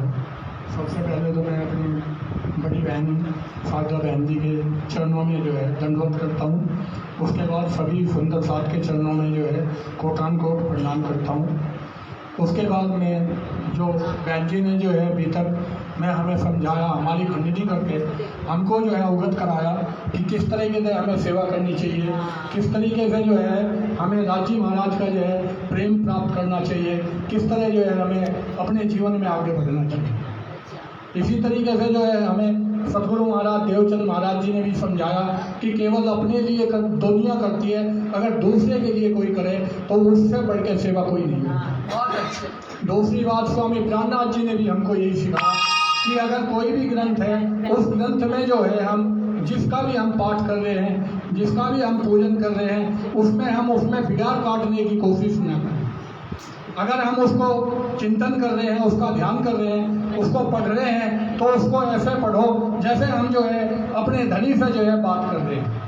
सबसे पहले तो मैं अपनी बड़ी बहन शारदा बहन जी के चरणों में जो है दंडवत करता हूँ। उसके बाद सभी सुंदर साथ के चरणों में जो है कोटान कोट प्रणाम करता हूँ। उसके बाद में जो बहन जी ने जो है अभी तक मैं हमें समझाया, हमारी खंडनी करके हमको जो है अवगत कराया कि किस तरीके से हमें सेवा करनी चाहिए, किस तरीके से जो है हमें राजी महाराज का जो है प्रेम प्राप्त करना चाहिए, किस तरह जो है हमें अपने जीवन में आगे बढ़ना चाहिए। इसी तरीके से जो है हमें सतगुरु महाराज देवचंद महाराज जी ने भी समझाया कि केवल अपने लिए दुनिया करती है, अगर दूसरे के लिए कोई करे तो उससे बढ़ के सेवा कोई नहीं है। बहुत अच्छे। दूसरी बात, स्वामी प्राणनाथ जी ने भी हमको यही सिखाया कि अगर कोई भी ग्रंथ है, उस ग्रंथ में जो है हम जिसका भी हम पाठ कर रहे हैं, जिसका भी हम पूजन कर रहे हैं, उसमें बिगाड़ काटने की कोशिश न करें। अगर हम उसको चिंतन कर रहे हैं, उसका ध्यान कर रहे हैं, उसको पढ़ रहे हैं, तो उसको ऐसे पढ़ो जैसे हम जो है अपने धनी से जो है बात कर रहे हैं।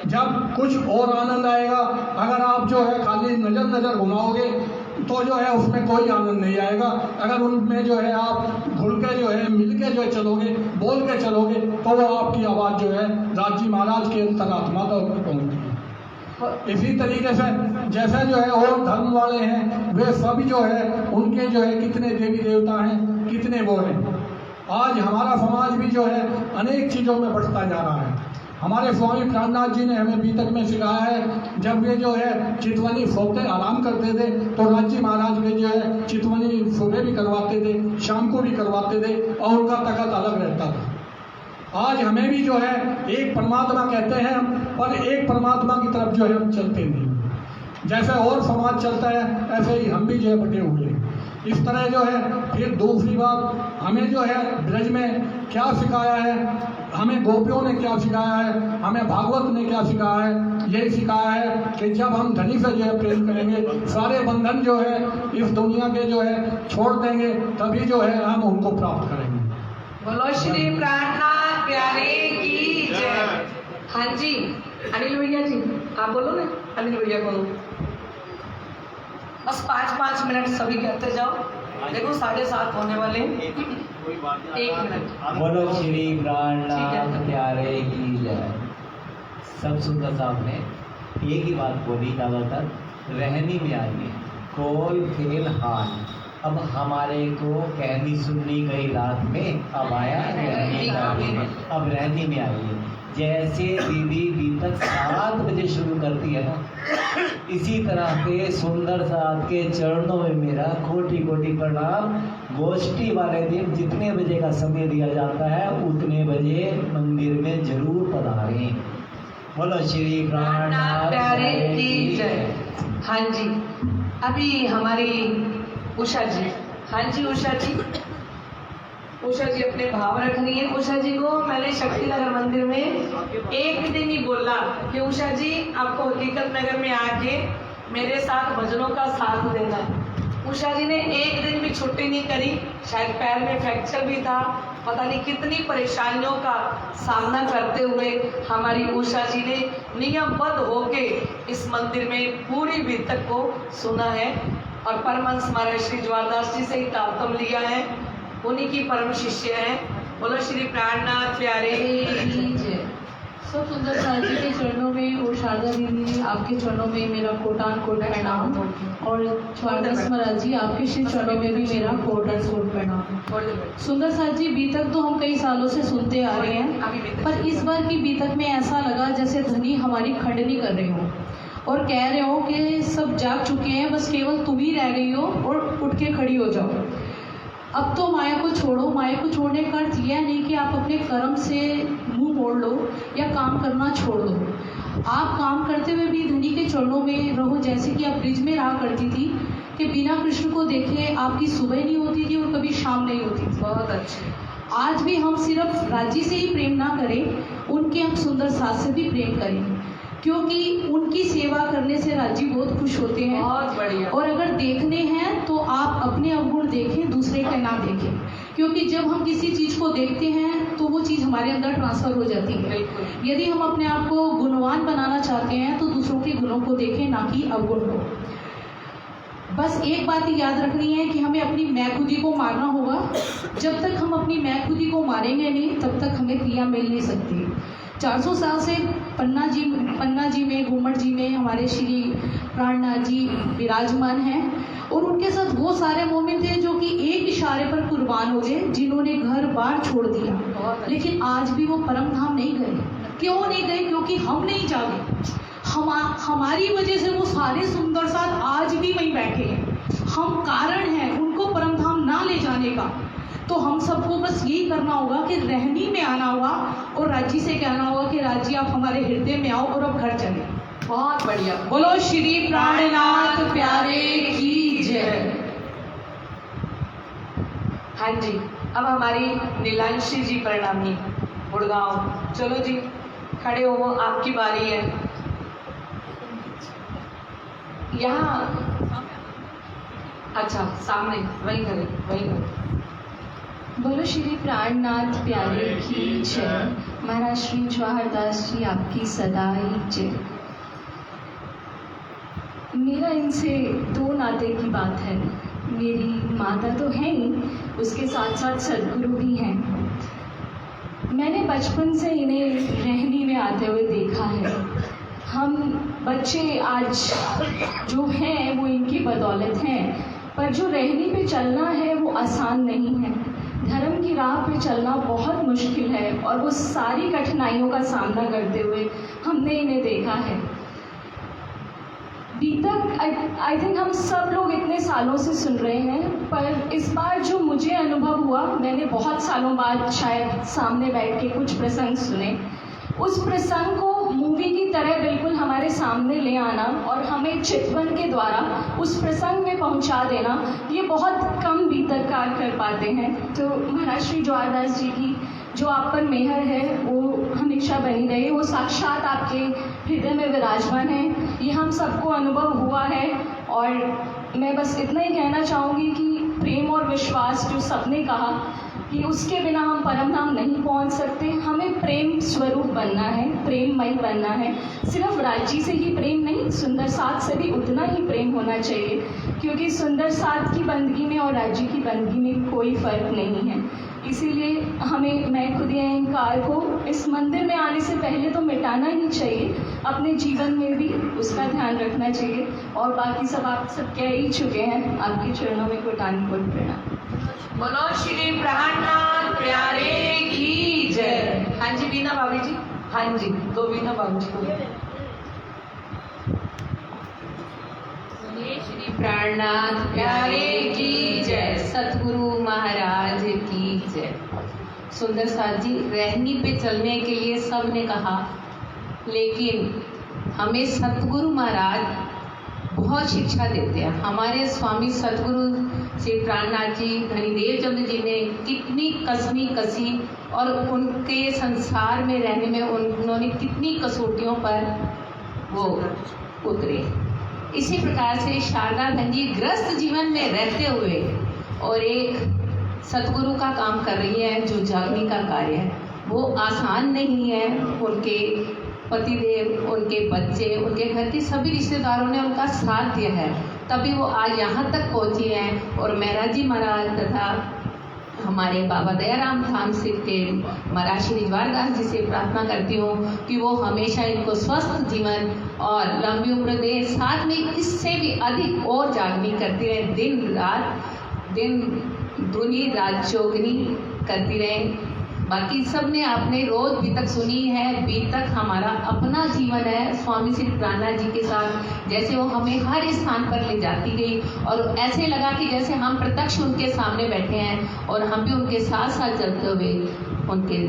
जब कुछ और आनंद आएगा। अगर आप जो है खाली नज़र घुमाओगे तो जो है उसमें कोई आनंद नहीं आएगा। अगर उनमें जो है आप घुल के जो है मिल के जो है चलोगे, बोल के चलोगे, तो वो आपकी आवाज़ जो है राजी महाराज के अंतरात्मा तक पहुँचती है। इसी तरीके से जैसे जो है और धर्म वाले हैं, वे सब जो है उनके जो है कितने देवी देवता हैं, कितने वो हैं। आज हमारा समाज भी जो है अनेक चीज़ों में बढ़ता जा रहा है। हमारे स्वामी प्राणनाथ जी ने हमें बीतक में सिखाया है, जब वे जो है चितवनी सोते आराम करते थे तो राज्य महाराज वे जो है चितवनी सुबह भी करवाते थे, शाम को भी करवाते थे, और उनका तखत अलग रहता था। आज हमें भी जो है एक परमात्मा कहते हैं हम, पर एक परमात्मा की तरफ जो है हम चलते नहीं। जैसे और समाज चलता है ऐसे ही हम भी जो है बटे हुए हैं। इस तरह जो है फिर दूसरी बात, हमें जो है ब्रज में क्या सिखाया है, हमें गोपियों ने क्या सिखाया है, हमें भागवत ने क्या सिखाया है। यही सिखाया है कि जब हम धनी से जो है प्रेम करेंगे, सारे बंधन जो है इस दुनिया के जो है छोड़ देंगे, तभी जो है हम उनको प्राप्त करेंगे। बोलो श्री प्राणनाथ प्यारे की जय। हाँ जी, अनिल भैया जी आप बोलो ना, अनिल भैया बोलो। बस 5-5 मिनट सभी कहते जाओ, देखो 7:30 होने वाले हैं। 1 मिनट। बोलो श्री प्राणनाथ प्यारे की जय। सब सुंदर साहब ने एक ही बात बोली ज़्यादातर, रहनी में आइए, कोई फेल हाल। अब हमारे को कहनी सुननी गई रात में, अब आया रहनी में, अब रहनी में आइए। जैसे दीदी बीतक 7 बजे शुरू करती है ना, इसी तरह के सुंदर साहब के चरणों में मेरा कोटि कोटि प्रणाम। गोष्ठी वाले दिन जितने बजे का समय दिया जाता है उतने बजे मंदिर में जरूर पधारें। बोलो श्री प्राणनाथ प्यारे की जय। हाँ जी, अभी हमारी उषा जी, हाँ जी उषा जी, उषा जी अपने भाव रख रही है। उषा जी को मैंने शक्ति नगर मंदिर में एक दिन ही बोला कि उषा जी आपको हकीकत नगर में आके मेरे साथ भजनों का साथ देना है। उषा जी ने एक दिन भी छुट्टी नहीं करी, शायद पैर में फ्रैक्चर भी था, पता नहीं कितनी परेशानियों का सामना करते हुए हमारी उषा जी ने नियमबद्ध होके इस मंदिर में पूरी बीतक को सुना है और परमहंस महाराज श्री ज्वारदास जी से ही तारतम लिया है, उन्हीं की परम शिष्य हैं। बोलो श्री प्राणनाथ प्यारे की जय। सब सुंदर साहब जी के चरणों में और शारदा दीदी आपके चरणों में मेरा कोटान कोट प्रणाम, और ज्वारदास महाराज जी आपके श्री चरणों में भी मेरा कोटान कोट प्रणाम। सुंदर साहब जी बीतक तो हम कई सालों से सुनते आ रहे हैं, पर इस बार की बीतक में ऐसा लगा जैसे धनी हमारी खंडनी कर रहे हो और कह रहे हो कि सब जाग चुके हैं, बस केवल तुम ही रह गई हो और उठ के खड़ी हो जाओ। अब तो माया को छोड़ो। माया को छोड़ने का अर्थ यह नहीं कि आप अपने कर्म से मुंह मोड़ लो या काम करना छोड़ दो। आप काम करते हुए भी धनी के चरणों में रहो, जैसे कि आप ब्रिज में रहा करती थी कि बिना कृष्ण को देखे आपकी सुबह नहीं होती थी और कभी शाम नहीं होती थी। बहुत अच्छे। आज भी हम सिर्फ राज्य से ही प्रेम ना करें, उनके हम सुंदर साथ से भी प्रेम करें, क्योंकि उनकी सेवा करने से राज्य बहुत खुश होते हैं। बहुत बढ़िया। और अगर देखने हैं तो आप अपने अवगुण देखें, दूसरे का ना देखें, क्योंकि जब हम किसी चीज़ को देखते हैं तो वो चीज़ हमारे अंदर ट्रांसफर हो जाती है। यदि हम अपने आप को गुणवान बनाना चाहते हैं तो दूसरों के गुणों को देखें, ना कि अवगुण को। बस एक बात ही याद रखनी है कि हमें अपनी मैं खुदी को मारना होगा। जब तक हम अपनी मैं खुदी को मारेंगे नहीं, तब तक हमें क्रिया मिल नहीं सकती। 400 साल से पन्ना जी में घूमट जी में हमारे श्री प्राणनाथ जी विराजमान हैं, और उनके साथ वो सारे मोमिन थे जो कि एक इशारे पर कुर्बान हो गए, जिन्होंने घर बार छोड़ दिया, लेकिन आज भी वो परम धाम नहीं गए। क्यों नहीं गए? क्योंकि हम नहीं जागे। हमारी वजह से वो सारे सुंदर साथ आज भी वहीं बैठे हैं। हम कारण हैं उनको परम धाम ना ले जाने का। तो हम सबको बस यही करना होगा कि रहनी में आना होगा और राज्य से कहना होगा कि राज्य आप हमारे हृदय में आओ और अब घर चले। बहुत बढ़िया। बोलो श्री प्राणनाथ प्यारे की जय। हाँ जी, अब हमारी नीलांशी जी प्रणामी गुड़गांव। चलो जी खड़े हो, आपकी बारी है। यहाँ अच्छा सामने वहीं करें, वहीं करें। बोलो श्री प्राणनाथ प्यारे की जय। महाराज श्री जवाहरदास जी आपकी सदा ही जय। मेरा इनसे दो नाते की बात है। मेरी माता तो है ही, उसके साथ साथ सदगुरु भी हैं। मैंने बचपन से इन्हें रहनी में आते हुए देखा है। हम बच्चे आज जो हैं वो इनकी बदौलत हैं, पर जो रहनी पे चलना है वो आसान नहीं है। धर्म की राह पे चलना बहुत मुश्किल है और वो सारी कठिनाइयों का सामना करते हुए हमने इन्हें देखा है। अभी तक आई थिंक हम सब लोग इतने सालों से सुन रहे हैं, पर इस बार जो मुझे अनुभव हुआ, मैंने बहुत सालों बाद शायद सामने बैठ के कुछ प्रसंग सुने। उस प्रसंग को मूवी की तरह बिल्कुल हमारे सामने ले आना और हमें चितवन के द्वारा उस प्रसंग में पहुंचा देना, ये बहुत कम बीतककार कर पाते हैं। तो महाराज श्री जवाहरदास जी की जो आप पर मेहर है वो हमेशा बनी रहे। वो साक्षात आपके हृदय में विराजमान है, ये हम सबको अनुभव हुआ है। और मैं बस इतना ही कहना चाहूँगी कि प्रेम और विश्वास, जो सबने कहा कि उसके बिना हम परम धाम नहीं पहुंच सकते। हमें प्रेम स्वरूप बनना है, प्रेममय बनना है। सिर्फ राज्य से ही प्रेम नहीं, सुंदर साथ से भी उतना ही प्रेम होना चाहिए, क्योंकि सुंदर साथ की बंदगी में और राज्य की बंदगी में कोई फ़र्क नहीं है। इसीलिए हमें, मैं खुद ये अहंकार को इस मंदिर में आने से पहले तो मिटाना ही चाहिए, अपने जीवन में भी उसका ध्यान रखना चाहिए। और बाकी सब आप सब कह ही चुके हैं। आपके चरणों में कोटान कोट प्रणाम। बोलो श्री प्राणनाथ प्यारे की जय। हाँ जी बीना भाभी जी, हाँ जी दो बीना भाभी जी को। श्री प्राणनाथ प्यारे की जय। सतगुरु महाराज की जय। सुंदर साथ जी, रहनी पे चलने के लिए सब ने कहा, लेकिन हमें सतगुरु महाराज बहुत शिक्षा देते हैं। हमारे स्वामी सतगुरु श्री प्राणनाथ जी, धनीदेव चंद्र जी ने कितनी कसमी कसी और उनके संसार में रहने में उन्होंने कितनी कसौटियों पर वो उतरे। इसी प्रकार से शारदा बहन जी ग्रस्त जीवन में रहते हुए और एक सतगुरु का काम कर रही है, जो जागने का कार्य है वो आसान नहीं है। उनके पतिदेव, उनके बच्चे, उनके घर के सभी रिश्तेदारों ने उनका साथ दिया है, तभी वो आज यहाँ तक पहुँची हैं। और महाराज जी महाराज तथा हमारे बाबा दयाराम धाम सिंह के महाराज श्री जवाहरदास जी से प्रार्थना करती हूँ कि वो हमेशा इनको स्वस्थ जीवन और लंबी उम्र दे, साथ में इससे भी अधिक और जागनी करती रहे, दिन दुनी रात चौगनी करती रहे। बाकी सब ने आपने रोज बीतक सुनी है, बीतक हमारा अपना जीवन है स्वामी श्री प्राणनाथ जी के साथ। जैसे वो हमें हर स्थान पर ले जाती गई और ऐसे लगा कि जैसे हम प्रत्यक्ष उनके सामने बैठे हैं और हम भी उनके साथ साथ चलते हुए उनके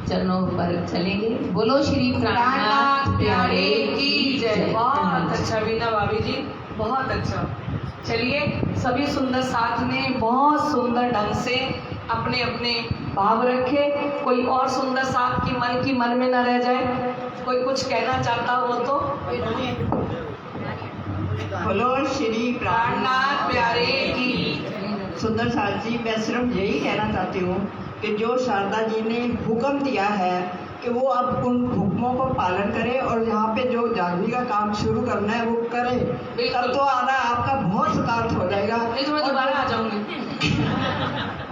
चरणों पर चलेंगे। बोलो श्री प्राणनाथ प्यारे की जय। बहुत अच्छा बीना भाभी जी, बहुत अच्छा। चलिए सभी सुंदर साथ ने बहुत सुंदर ढंग से अपने अपने भाव रखे। कोई और सुंदर साथ की मन में न रह जाए। कोई कुछ कहना चाहता हो तो बोलो श्री प्राणनाथ प्यारे की। सुंदर साथ जी, मैं सिर्फ यही कहना चाहती हूँ कि जो शारदा जी ने हुक्म दिया है कि वो अब उन हुक्मों को पालन करें और यहाँ पे जो जागने का काम शुरू करना है वो करें, तब तो आना आपका बहुत सकार्थ हो जाएगा। नहीं तो मैं दोबारा आ जाऊंगी।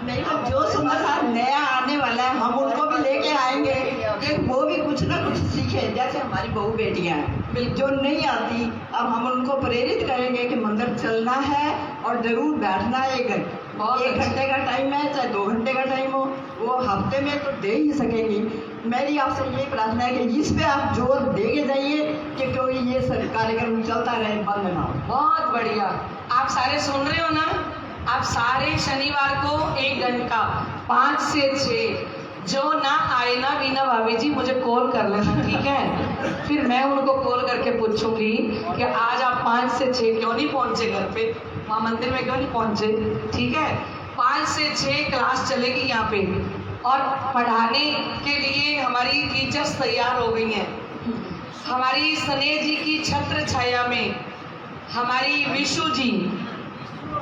नहीं तो जो सुंदर साथ नया आने वाला है हम उनको भी लेके आएंगे कि वो भी कुछ ना कुछ सीखे। जैसे हमारी बहू बेटियां हैं जो नहीं आती, अब हम उनको प्रेरित करेंगे कि मंदिर चलना है और जरूर बैठना है। एक घंटे का टाइम है, चाहे 2 घंटे का टाइम हो, वो हफ्ते में तो दे ही सकेंगी। मेरी आपसे ये प्रार्थना है कि इस पे आप जोर दे के जाइए कि क्योंकि ये कार्यक्रम चलता रहे, बंद ना हो। बहुत बढ़िया। आप सारे सुन रहे हो ना? आप सारे शनिवार को 1 घंटा 5 से 6 जो ना आए ना बीना भाभी जी मुझे कॉल कर लेना, ठीक है? फिर मैं उनको कॉल करके पूछूंगी कि आज आप 5 से 6 क्यों नहीं पहुंचे घर पे, वहाँ मंदिर में क्यों नहीं पहुंचे, ठीक है? 5 से 6 क्लास चलेगी यहाँ पे, और पढ़ाने के लिए हमारी टीचर्स तैयार हो गई हैं। हमारी स्नेह जी की छत्र छाया में हमारी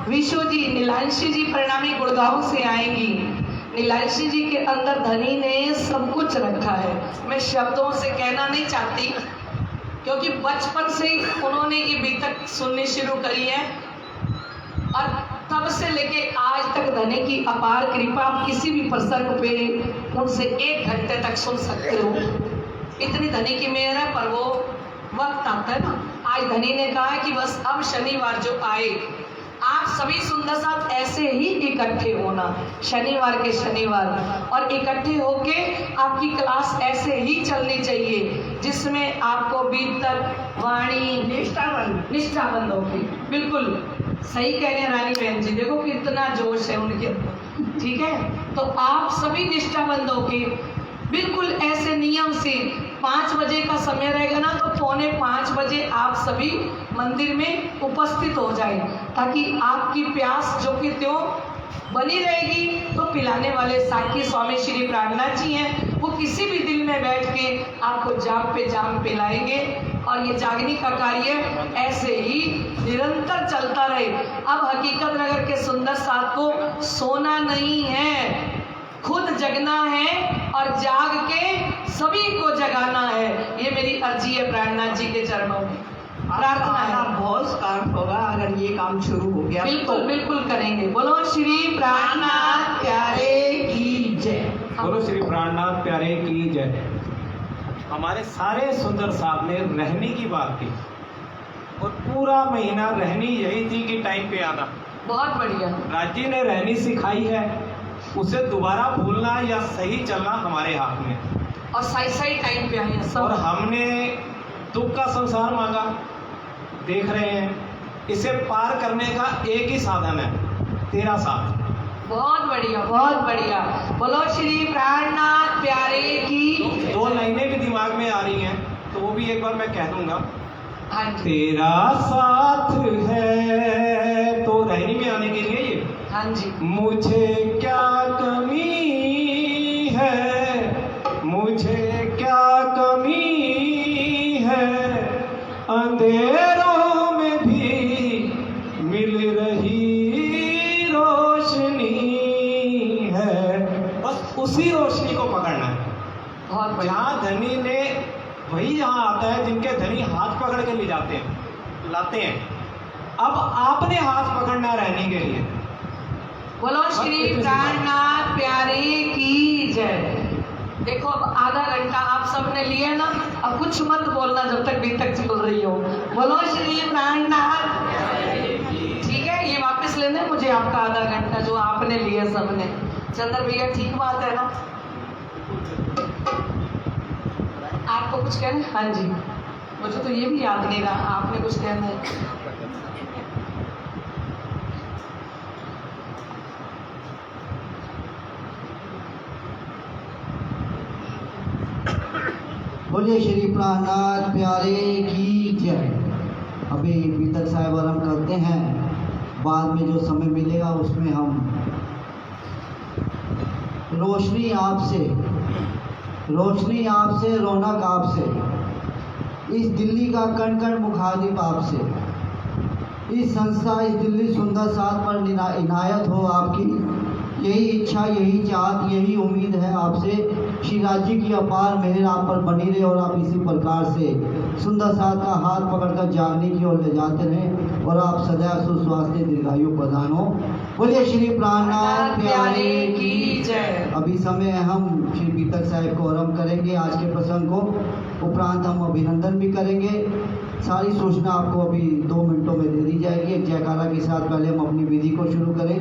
विशु जी नीलांशी जी परिणामी गुड़गांव से आएंगी। नीलांशी जी के अंदर धनी ने सब कुछ रखा है, मैं शब्दों से कहना नहीं चाहती, क्योंकि बचपन से ही उन्होंने ये बीतक सुननी शुरू करी है, और तब से लेके आज तक धनी की अपार कृपा। आप किसी भी प्रसंग पे उनसे 1 घंटे तक सुन सकते हो, इतनी धनी की मेहर है। पर वो वक्त आता है ना, आज धनी ने कहा है कि बस अब शनिवार जो आए आप सभी सुंदर साथ ऐसे ही इकट्ठे होना, शनिवार के शनिवार, और इकट्ठे होके आपकी क्लास ऐसे ही चलनी चाहिए जिसमें आपको बीतक वाणी निष्ठाबंद होगी। बिल्कुल सही कह रहे हैं रानी बहन जी, देखो कितना जोश है उनके अंदर, ठीक है। तो आप सभी निष्ठाबंद होके बिल्कुल ऐसे नियम से 5 बजे का समय रहेगा ना, तो 4:45 बजे आप सभी मंदिर में उपस्थित हो जाए, ताकि आपकी प्यास जो कि त्यों बनी रहेगी। तो पिलाने वाले साक्षी स्वामी श्री प्राणनाथ जी हैं, वो किसी भी दिन में बैठ के आपको जाम पे जाम पिलाएंगे, और ये जागने का कार्य ऐसे ही निरंतर चलता रहे। अब हकीकत नगर के सुंदर साथ को सोना नहीं है, खुद जगना है, और जाग के सभी को जगाना है। ये मेरी अर्जी है प्राणनाथ जी के चरणों में, प्रार्थना है। बहुत स्कार्फ होगा अगर ये काम शुरू हो गया। बिल्कुल बिल्कुल करेंगे। बोलो श्री प्राणनाथ प्यारे की जय। बोलो श्री प्राणनाथ प्यारे की जय। हमारे सारे सुंदर साहब ने रहने की बात की, और पूरा महीना रहनी यही थी कि टाइम पे आना। बहुत बढ़िया। राज्य ने रहनी सिखाई है, उसे दोबारा भूलना या सही चलना हमारे हाथ में, और सही टाइम पे आए सब। और हमने दुख का संसार मांगा, देख रहे हैं, इसे पार करने का एक ही साधन है, तेरा साथ। बहुत बढ़िया बहुत बढ़िया। बोलो श्री प्राणनाथ प्यारे की। 2 लाइनें भी दिमाग में आ रही हैं, तो वो भी एक बार मैं कह दूंगा। हाँ, तेरा साथ है, तो रहनी में आने के लिए ये। हाँ जी। मुझे क्या कमी है, मुझे क्या कमी है, अंधेरों में भी मिल रही रोशनी है। बस उसी रोशनी को पकड़ना है। बहुत जहाँ धनी ने, वही यहाँ आता है जिनके धनी हाथ पकड़ के ले जाते हैं, लाते हैं। अब आपने हाथ पकड़ना रहने के लिए। बोलो श्री प्राणनाथ प्यारे की जय। देखो अब आधा घंटा आप सबने लिया ना, अब कुछ मत बोलना जब तक बीतक चल रही हो। बोलो श्री प्राणनाथ। ठीक है, ये वापस लेना मुझे आपका आधा घंटा जो आपने लिया सबने। चंद्र भैया ठीक बात है ना? आपको कुछ कहना है? हाँ जी, मुझे तो ये भी याद नहीं रहा, आपने कुछ कहना है? बोलिए श्री प्राणनाथ प्यारे की जय। अभी बीतक साहिब आराम करते हैं, बाद में जो समय मिलेगा उसमें हम रोशनी आपसे, रौनक आपसे, इस दिल्ली का कण कण मुखातिब आपसे, इस संस्था, इस दिल्ली सुंदर साथ पर इनायत हो आपकी। यही इच्छा, यही चाहत, यही उम्मीद है आपसे। श्री राज्य की अपार मेहर आप पर बनी रहे, और आप इसी प्रकार से सुंदर साथ का हाथ पकड़कर जागने की ओर ले जाते रहें, और आप सदैव सुस्वास्थ्य दीर्घायु प्रदान हो। बोलिए श्री प्राणनाथ प्यारे की जय। अभी समय हम श्री बीतक साहिब को आरम्भ करेंगे आज के प्रसंग को, उपरांत हम अभिनंदन भी करेंगे। सारी सूचना आपको अभी 2 मिनटों में दे दी जाएगी। एक जयकारा के साथ पहले हम अपनी विधि को शुरू करें।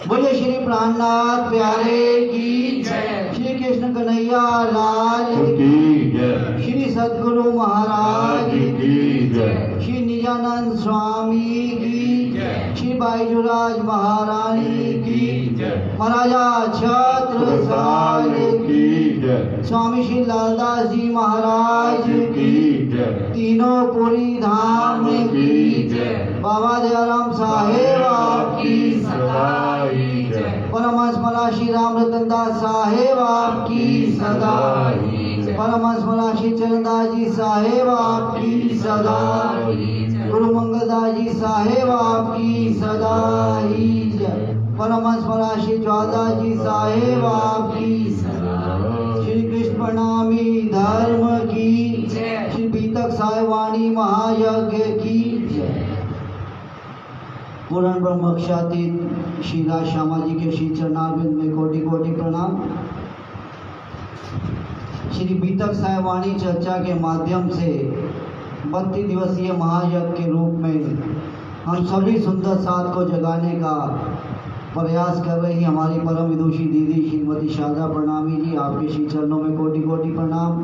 बोलिए श्री प्राणनाथ प्यारे की जय। श्री कृष्ण कन्हैया लाल की जय। श्री सद्गुरु महाराज की जय। श्री निजानंद स्वामी की जय। श्री बाईजुराज महारानी की जय। महाराजा छत्रसाल की जय। स्वामी श्री लालदास जी महाराज की जय। तीनों पुरी धाम की जय। बाबा दयाराम साहेब आपकी सदाई जय। परमहंस महाराज श्री राम रतन दास साहेब आपकी सदाई जय। परमहंस महाराज श्री चरणदास जी साहेब आपकी सदाई जय। गुरु मंगलदास जी साहेब आपकी सदाई जय। परमहंस महाराज श्री ज्वालदास जी साहेब आपकी सदाई। श्री कृष्ण प्रणामी धर्म की जय। श्री बीतक साहेबानी महायज्ञ की जय। पूर्ण ब्रह्मक्षातीत श्री राज श्यामा जी के श्री चरणारविंद में कोटि कोटि प्रणाम। श्री बीतक साहेबानी चर्चा के माध्यम से 32 दिवसीय महायज्ञ के रूप में हम सभी सुंदर साथ को जगाने का प्रयास कर रही हमारी परम विदुषी दीदी श्रीमती शारदा प्रणामी जी, आपके श्री चरणों में कोटि कोटि प्रणाम।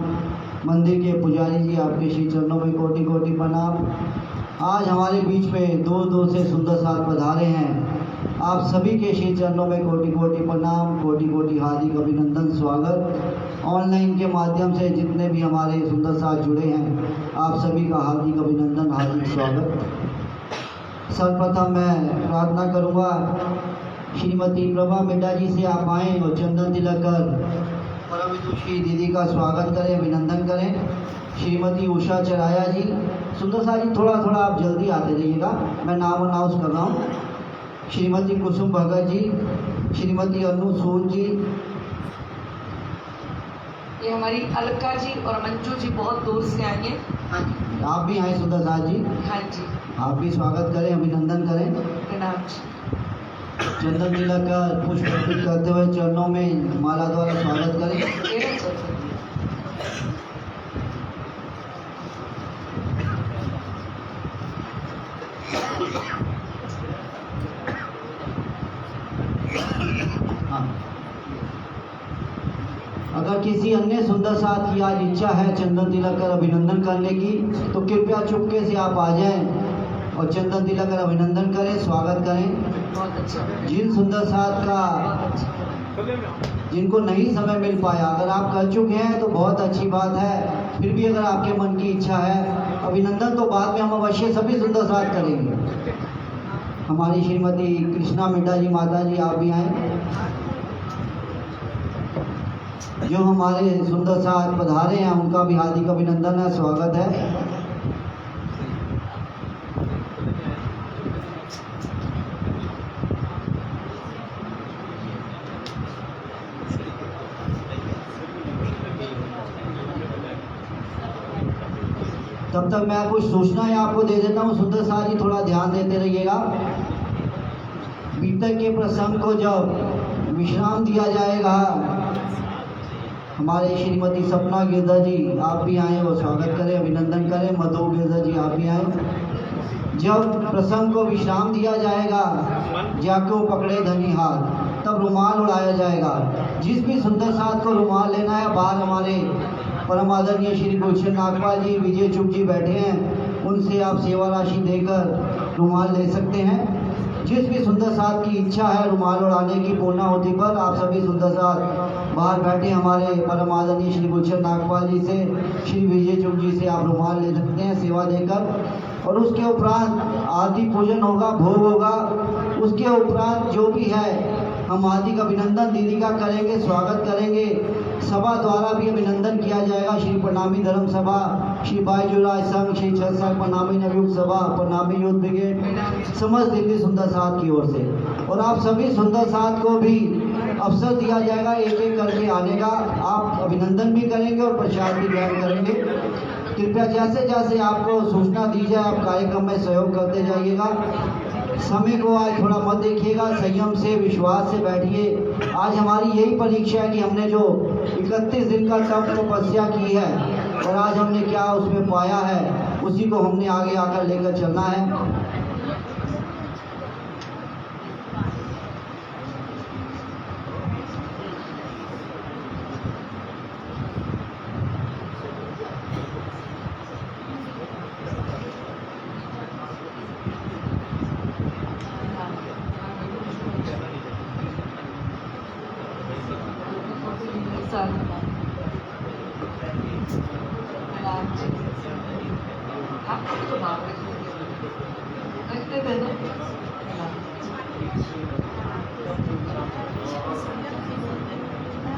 मंदिर के पुजारी जी, आपके श्री चरणों में कोटि कोटि प्रणाम। आज हमारे बीच में दूर दूर से सुंदर साथ पधारे हैं, आप सभी के श्री चरणों में कोटि कोटि प्रणाम, कोटि कोटि हार्दिक अभिनंदन, स्वागत। ऑनलाइन के माध्यम से जितने भी हमारे सुंदर साथ जुड़े हैं, आप सभी का हार्दिक अभिनंदन, हार्दिक स्वागत। सर्वप्रथम मैं प्रार्थना करूँगा श्रीमती प्रभा मिड्डा जी से आप आएँ और चंदन तिलक कर परम विदुषी दीदी का स्वागत करें, अभिनंदन करें। श्रीमती उषा चराया जी, सुंदर साथ जी थोड़ा थोड़ा आप जल्दी आते रहिएगा, मैं नाम अनाउंस कर रहा हूँ। श्रीमती कुसुम भगत जी, श्रीमती अनु सूद जी, ये हमारी अलका जी और मंजू जी बहुत दूर से आई हैं। हाँ जी, आप भी आए सुंदर साथ जी। हाँ जी, आप भी स्वागत करें, अभिनंदन करें। प्रणाम जी। चंदन तिलक का पुष्प अर्पित करते हुए चरणों में माला द्वारा स्वागत करें। हाँ। अगर किसी अन्य सुंदर साथ की आज इच्छा है चंदन तिलक कर अभिनंदन करने की, तो कृपया चुपके से आप आ जाएं और चंदन तिलक कर अभिनंदन करें, स्वागत करें। बहुत अच्छा। जिन सुंदर साथ का जिनको नहीं समय मिल पाया, अगर आप कर चुके हैं तो बहुत अच्छी बात है। फिर भी अगर आपके मन की इच्छा है, अभिनंदन तो बाद में हम अवश्य सभी सुंदर साथ करेंगे। हमारी श्रीमती कृष्णा मिड्डा जी माता जी, आप भी आए। जो हमारे सुंदर साथ पधारे हैं उनका भी हार्दिक अभिनंदन है, स्वागत है। तब तक मैं कुछ सूचना ही आपको दे देता हूँ, सुंदर साथ जी थोड़ा ध्यान देते रहिएगा। बीतक के प्रसंग को जब विश्राम दिया जाएगा, हमारे श्रीमती सपना गिरधर जी, आप भी आए और स्वागत करें, अभिनंदन करें। मधु गिरधर जी, आप भी आए। जब प्रसंग को विश्राम दिया जाएगा, जाको पकड़े धनी हाथ, तब रुमाल उड़ाया जाएगा। जिस भी सुंदर साथ को रुमाल लेना है, बाहर हमारे परम आदरणीय श्री गुलशन नागपाल जी, विजय चुप जी बैठे हैं, उनसे आप सेवा राशि देकर रुमाल ले सकते हैं। जिस भी सुंदर साथ की इच्छा है रुमाल उड़ाने की पूर्णाहुति पर, आप सभी सुंदर साथ बाहर बैठे हमारे परम आदरणीय श्री गुलशन नागपाल जी से, श्री विजय चुप जी से आप रुमाल ले सकते हैं सेवा देकर। और उसके उपरांत आरती पूजन होगा, भोग होगा। उसके उपरांत जो भी है हम हार्दिक अभिनंदन दीदी का करेंगे, स्वागत करेंगे। सभा द्वारा भी अभिनंदन किया जाएगा। श्री प्रणामी धर्म सभा, श्री बाईजुराज संघ, श्री छत्तर प्रणामी नवयुग सभा, प्रणामी यूथ ब्रिगेड, समस्त दिल्ली सुंदर साथ की ओर से। और आप सभी सुंदर साथ को भी अवसर दिया जाएगा एक एक करके आने का। आप अभिनंदन भी करेंगे और प्रसाद भी ग्रहण करेंगे। कृपया जैसे जैसे आपको सूचना दी जाए, आप कार्यक्रम में सहयोग करते जाइएगा। समय को आज थोड़ा मत देखिएगा, संयम से, विश्वास से बैठिए। आज हमारी यही परीक्षा है कि हमने जो 31 दिन का तप तपस्या की है और आज हमने क्या उसमें पाया है, उसी को हमने आगे आकर लेकर चलना है।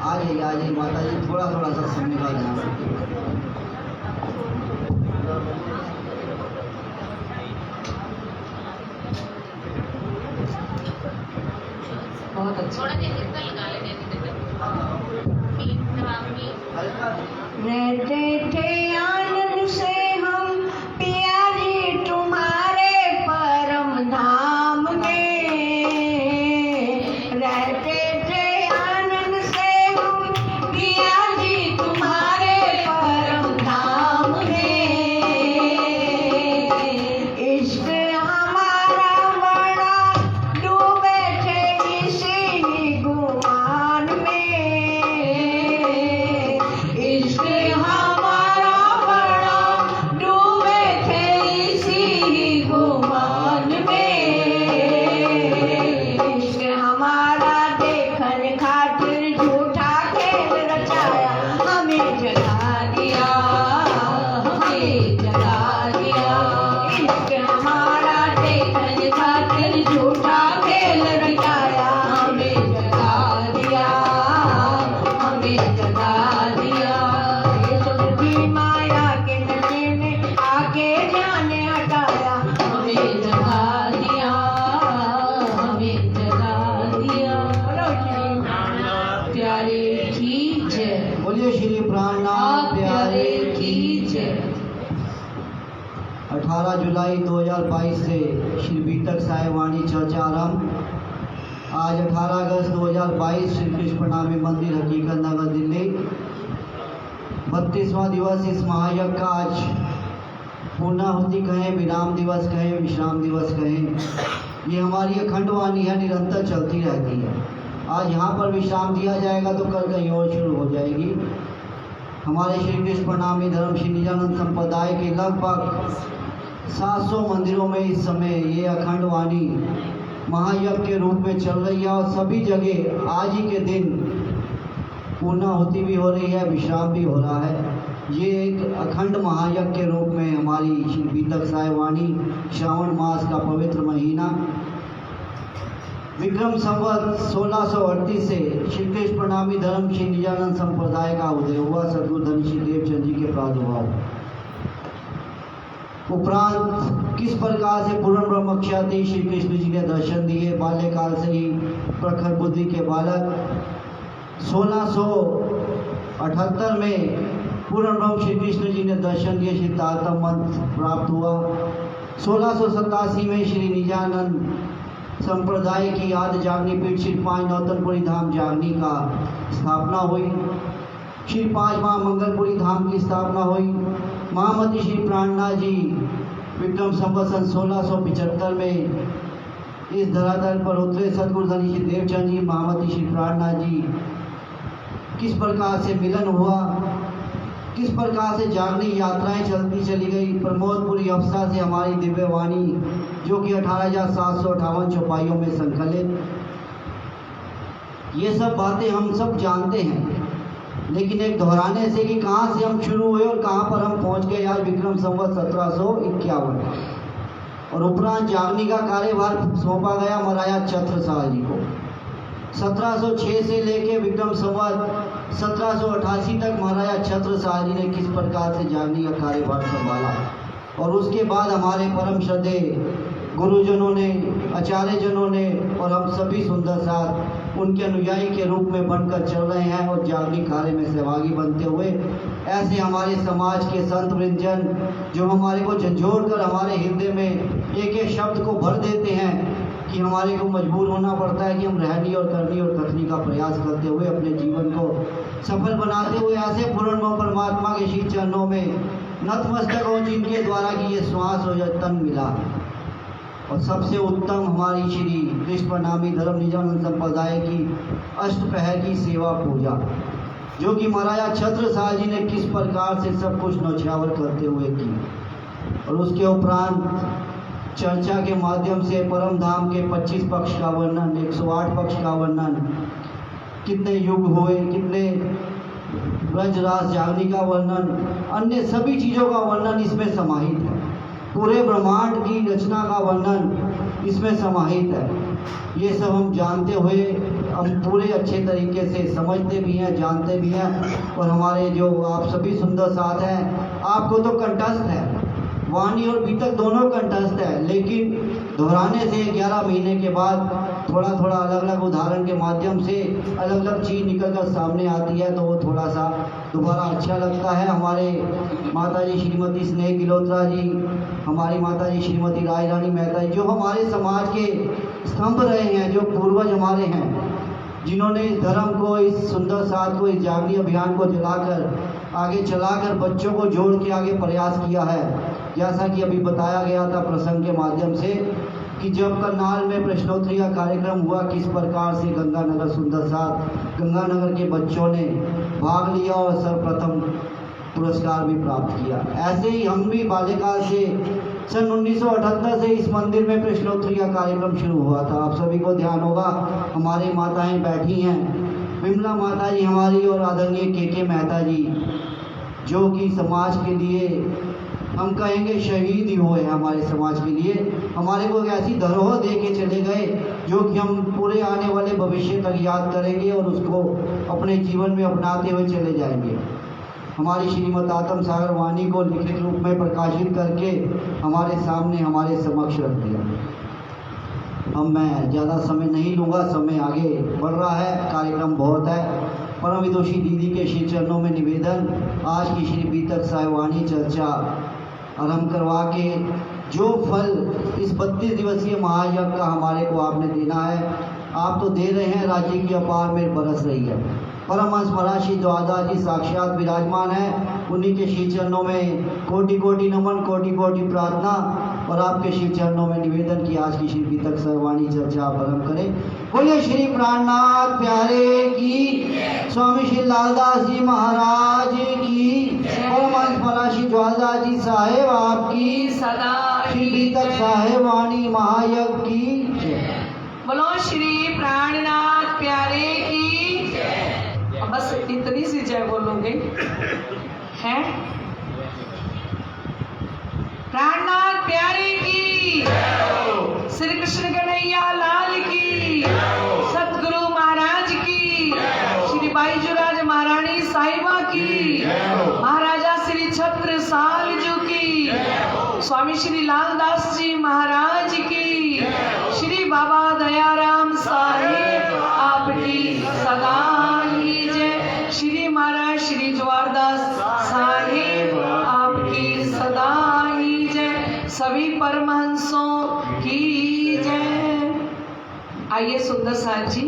आ जाइए माता जी, थोड़ा थोड़ा सा सुनने का ध्यान रखिए। बहुत अच्छा। रहते थे आनंद से हम प्यारी तुम्हारे परम धाम में, रहते थे आनंद से हम प्यारी तुम्हारे परम धाम में। इश्क हमारा बड़ा डूबे थे इसी गुमान में, इश्क हमारा बड़ा डूबे थे इसी गुमान में। इश्क हमारा देखन खातिर झूठा खेल रचाया, हमें जगा दिया, हमें जगा दिया। इश्क हमारा देखन खातिर झूठा खेल रचाया, हमें जगा दिया, हमें जगा दिया। सुख की माया के नशे में आके जाने हटाया, हमें जगा दिया, हमें जगा दिया। बोलो श्री प्राणनाथ प्यारे की जय। बोलिए श्री प्राणनाथ प्यारे की जय। 18 जुलाई 2022 से श्री बीतक साहिवाणी चर्चा आरंभ। आज 18 अगस्त 2022 श्री कृष्ण प्रणामी मंदिर हकीकत नगर दिल्ली। 32वां दिवस इस महायज्ञ का आज पूर्णाहुति कहें, विराम दिवस कहें, विश्राम दिवस कहें, ये हमारी अखंड वाणी है, निरंतर चलती रहती है। आज यहाँ पर विश्राम दिया जाएगा तो कल कहीं और शुरू हो जाएगी। हमारे श्री कृष्ण प्रणामी धर्म श्री निजानंद संप्रदाय के लगभग 700 मंदिरों में इस समय ये अखंड वाणी महायज्ञ के रूप में चल रही है और सभी जगह आज ही के दिन पूर्णाहुति भी हो रही है, विश्राम भी हो रहा है। ये एक अखंड महायज्ञ के रूप में हमारी श्री बीतक साहिवाणी श्रावण मास का पवित्र महीना विक्रम संवत 1638 से श्री कृष्ण प्रणामी धर्म श्री निजानंद संप्रदाय का उदय हुआ। सद्गुरु धनी श्री देवचंद जी के प्रादुर्भाव उपरांत किस प्रकार से पूर्ण ब्रह्मख्याति श्री कृष्ण जी ने दर्शन दिए। बाल्यकाल से ही प्रखर बुद्धि के बालक 1678 में पूर्ण ब्रह्म श्री कृष्ण जी ने दर्शन दिए, श्री तारतम मंत्र प्राप्त हुआ। 1687 में श्री निजानंद संप्रदाय की आदि जागनी पीठ श्री 5 नौतनपुरी धाम जागनी का स्थापना हुई। श्री 5 महामंगलपुरी धाम की स्थापना हुई। महामती श्री प्राणनाथ जी विक्रम संवत 1675 में इस धरातल पर उतरे। सद्गुरु धनी श्री देवचंद जी महामती श्री प्राणनाथ जी किस प्रकार से मिलन हुआ, किस प्रकार से जागनी यात्राएं चलती चली गई। प्रमोदपुरी अवस्था से हमारी दिव्य वाणी जो कि 18,758 चौपाइयों में संकलित, ये सब बातें हम सब जानते हैं, लेकिन एक दोहराने से कि कहाँ से हम शुरू हुए और कहाँ पर हम पहुँच गए। आज विक्रम संवत 1751 और उपरांत जागनी का कार्यभार सौंपा गया महाराजा छत्रसाल जी को। 1706 से लेके विक्रम संवत 1788 तक महाराजा छत्रसाल जी ने किस प्रकार से जागनी का कार्यभार संभाला और उसके बाद हमारे परम श्रद्धे गुरुजनों ने, आचार्य जनों ने और हम सभी सुंदर साथ उनके अनुयायी के रूप में बनकर चल रहे हैं और जागनी कार्य में सहभागी बनते हुए ऐसे हमारे समाज के संत वृंदजन जो हमारे को झंझोड़ कर हमारे हृदय में एक एक शब्द को भर देते हैं कि हमारे को मजबूर होना पड़ता है कि हम रहनी और करनी और कथनी का प्रयास करते हुए अपने जीवन को सफल बनाते हुए ऐसे पूर्ण परमात्मा के श्री चरणों में नतमस्तक हो जिनके द्वारा कि ये श्वास और तन मिला। और सबसे उत्तम हमारी श्री कृष्ण प्रणामी धर्म निजानंद संप्रदाय की अष्टपहर की सेवा पूजा जो कि महाराजा छत्रसाल जी ने किस प्रकार से सब कुछ नौछावर करते हुए की और उसके उपरांत चर्चा के माध्यम से परम धाम के 25 पक्ष का वर्णन, 108 पक्ष का वर्णन, कितने युग हुए, कितने ब्रज रास जागनी का वर्णन, अन्य सभी चीज़ों का वर्णन इसमें समाहित है। पूरे ब्रह्मांड की रचना का वर्णन इसमें समाहित है। ये सब हम जानते हुए हम पूरे अच्छे तरीके से समझते भी हैं, जानते भी हैं। और हमारे जो आप सभी सुंदर साथ हैं, आपको तो कंठस्थ है, वाणी और बीतक दोनों कंठस्थ है, लेकिन दोहराने से 11 महीने के बाद थोड़ा थोड़ा अलग अलग उदाहरण के माध्यम से अलग अलग चीज़ निकल कर सामने आती है, तो वो थोड़ा सा दोबारा अच्छा लगता है। हमारे माताजी श्रीमती स्नेह गिलोत्रा जी, हमारी माताजी श्रीमती राय रानी मेहता जी, जो हमारे समाज के स्तंभ रहे हैं, जो पूर्वज हमारे हैं, जिन्होंने इस धर्म को, इस सुंदर साथ को, इस जागनी अभियान को जलाकर आगे चलाकर बच्चों को जोड़ के आगे प्रयास किया है। जैसा कि अभी बताया गया था प्रसंग के माध्यम से कि जब करनाल में प्रश्नोत्तरी का कार्यक्रम हुआ, किस प्रकार से गंगानगर सुंदर साथ गंगानगर के बच्चों ने भाग लिया और सर्वप्रथम पुरस्कार भी प्राप्त किया। ऐसे ही हम भी बाल्यकाल से सन 1978 से इस मंदिर में प्रश्नोत्तरी का कार्यक्रम शुरू हुआ था। आप सभी को ध्यान होगा, हमारी माताएं बैठी हैं, विमला माता जी हमारी और आदरणीय के मेहता जी, जो कि समाज के लिए हम कहेंगे शहीद ही हुए हैं। हमारे समाज के लिए हमारे को एक ऐसी धरोहर दे के चले गए जो कि हम पूरे आने वाले भविष्य तक याद करेंगे और उसको अपने जीवन में अपनाते हुए चले जाएंगे। हमारी श्रीमद् आत्म सागर वाणी को लिखित रूप में प्रकाशित करके हमारे सामने, हमारे समक्ष रख दिया। अब मैं ज़्यादा समय नहीं लूँगा, समय आगे बढ़ रहा है, कार्यक्रम बहुत है। परम विदुषी दीदी के श्री चरणों में निवेदन, आज की श्री बीतक साहिवाणी चर्चा आरंभ करवा के जो फल इस 32 दिवसीय महायज्ञ का हमारे को आपने देना है, आप तो दे रहे हैं, राज्य की अपार में बरस रही है। परमहंस महाराज श्री द्वारदास जी साक्षात विराजमान है, उन्हीं के श्री चरणों में कोटि कोटि नमन, कोटि कोटि प्रार्थना और आपके श्री चरणों में निवेदन की आज की श्री बीतक साहिवाणी चर्चा आप आरंभ करें। बोलिए श्री प्राणनाथ प्यारे की, स्वामी श्री लालदास जी महाराज की, परमहंस महाराज श्री द्वारदास जी साहेब आपकी सदा श्री बीतक साहिवाणी महायज्ञ की जय। बोलो श्री प्राणनाथ प्यारे की। बस इतनी सी जय बोलोगे हैं? प्राणनाथ प्यारे की, श्री कृष्ण कन्हैया लाल की, सतगुरु महाराज की, श्री बाईजूराज महारानी साहिबा की, महाराजा श्री छत्रसाल जी की, स्वामी श्री लालदास जी महाराज की, श्री बाबा दयाराम साहेब आपकी सदा ही जय। श्री महाराज श्री द्वारदास साहेब आपकी सदा ही जय। सभी परमहंसों की जय। आइए सुंदर साथ जी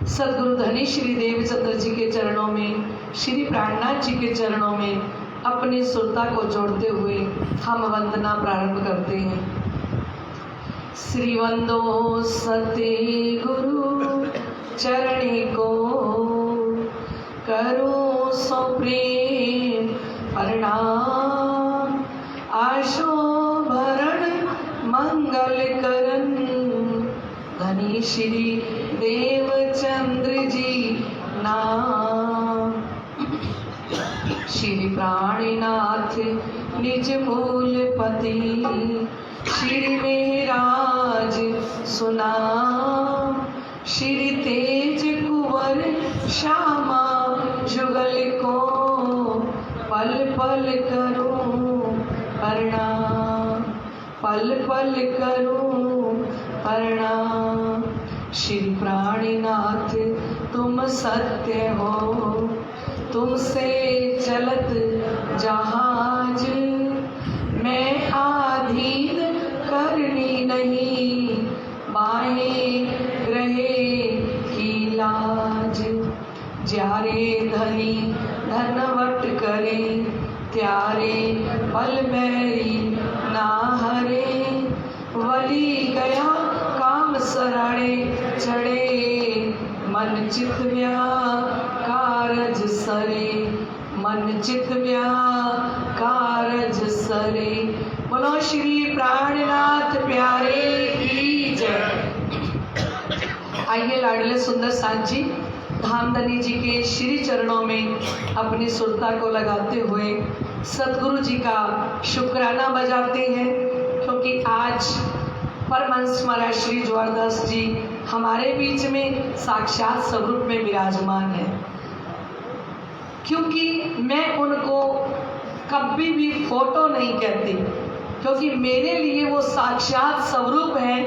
सदगुरु धनी श्री देवचंद्र जी के चरणों में, श्री प्राणनाथ जी के चरणों में अपनी सुरता को जोड़ते हुए हम वंदना प्रारंभ करते हैं। श्री वंदो सते गुरु चरणी को, करो सो प्रेम प्रणाम, आशो भरण मंगल करन, धनी श्री देवचंद्र जी नाम। श्री प्राणनाथ निज मूल पति, श्री मेहराज सुना, श्री तेज कुंवर श्यामा जुगल को, पल पल करूं प्रणाम, पल पल करूं प्रणाम। श्री प्राणनाथ तुम सत्य हो, तुमसे चलत जहाज, मैं आधीन करनी नहीं, बाहें रहे की लाज। ज्यारे धनी धनवट करे, त्यारे पल बैरी ना हरे, वली गया काम सराणे चढ़े, मन चित व्या कारज सरे, मन चित व्या कारज सरे। बोलो श्री प्राणनाथ प्यारे की जय। आइए लाडले सुंदर साथ जी धामधनी जी के श्री चरणों में अपनी सुरता को लगाते हुए सतगुरु जी का शुक्राना बजाते हैं, क्योंकि आज परमहंस महाराज श्री ज्वारदास जी हमारे बीच में साक्षात स्वरूप में विराजमान है। क्योंकि मैं उनको कभी भी फोटो नहीं कहती, क्योंकि मेरे लिए वो साक्षात स्वरूप है।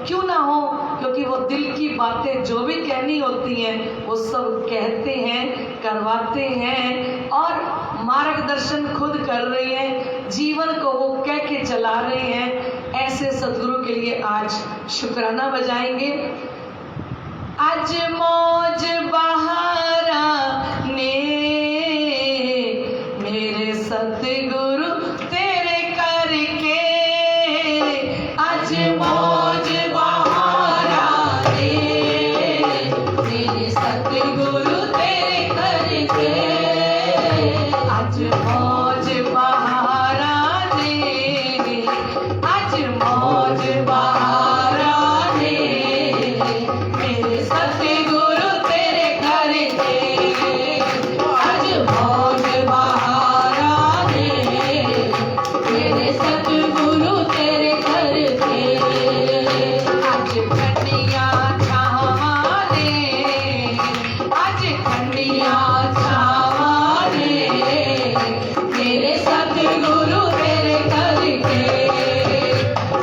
क्यों ना हो, क्योंकि वो दिल की बातें जो भी कहनी होती हैं वो सब कहते हैं, करवाते हैं और मार्गदर्शन खुद कर रहे हैं, जीवन को वो कह के चला रहे हैं। ऐसे सदगुरु के लिए आज शुक्राना बजाएंगे। आज मौज बहारा ने मेरे सतगुरु तेरे करके, आज मौज बहारा ने मेरे सतगुरु तेरे करके, आज मौज बहारा ने, आज मौज बहारा ने मेरे सतगुरु तेरे करके, आज मौज बहारा ने मेरे सतगुरु तेरे करके, आज खंडिया छावा ने, आज खंडिया छावा ने मेरे सतगुरु तेरे करके,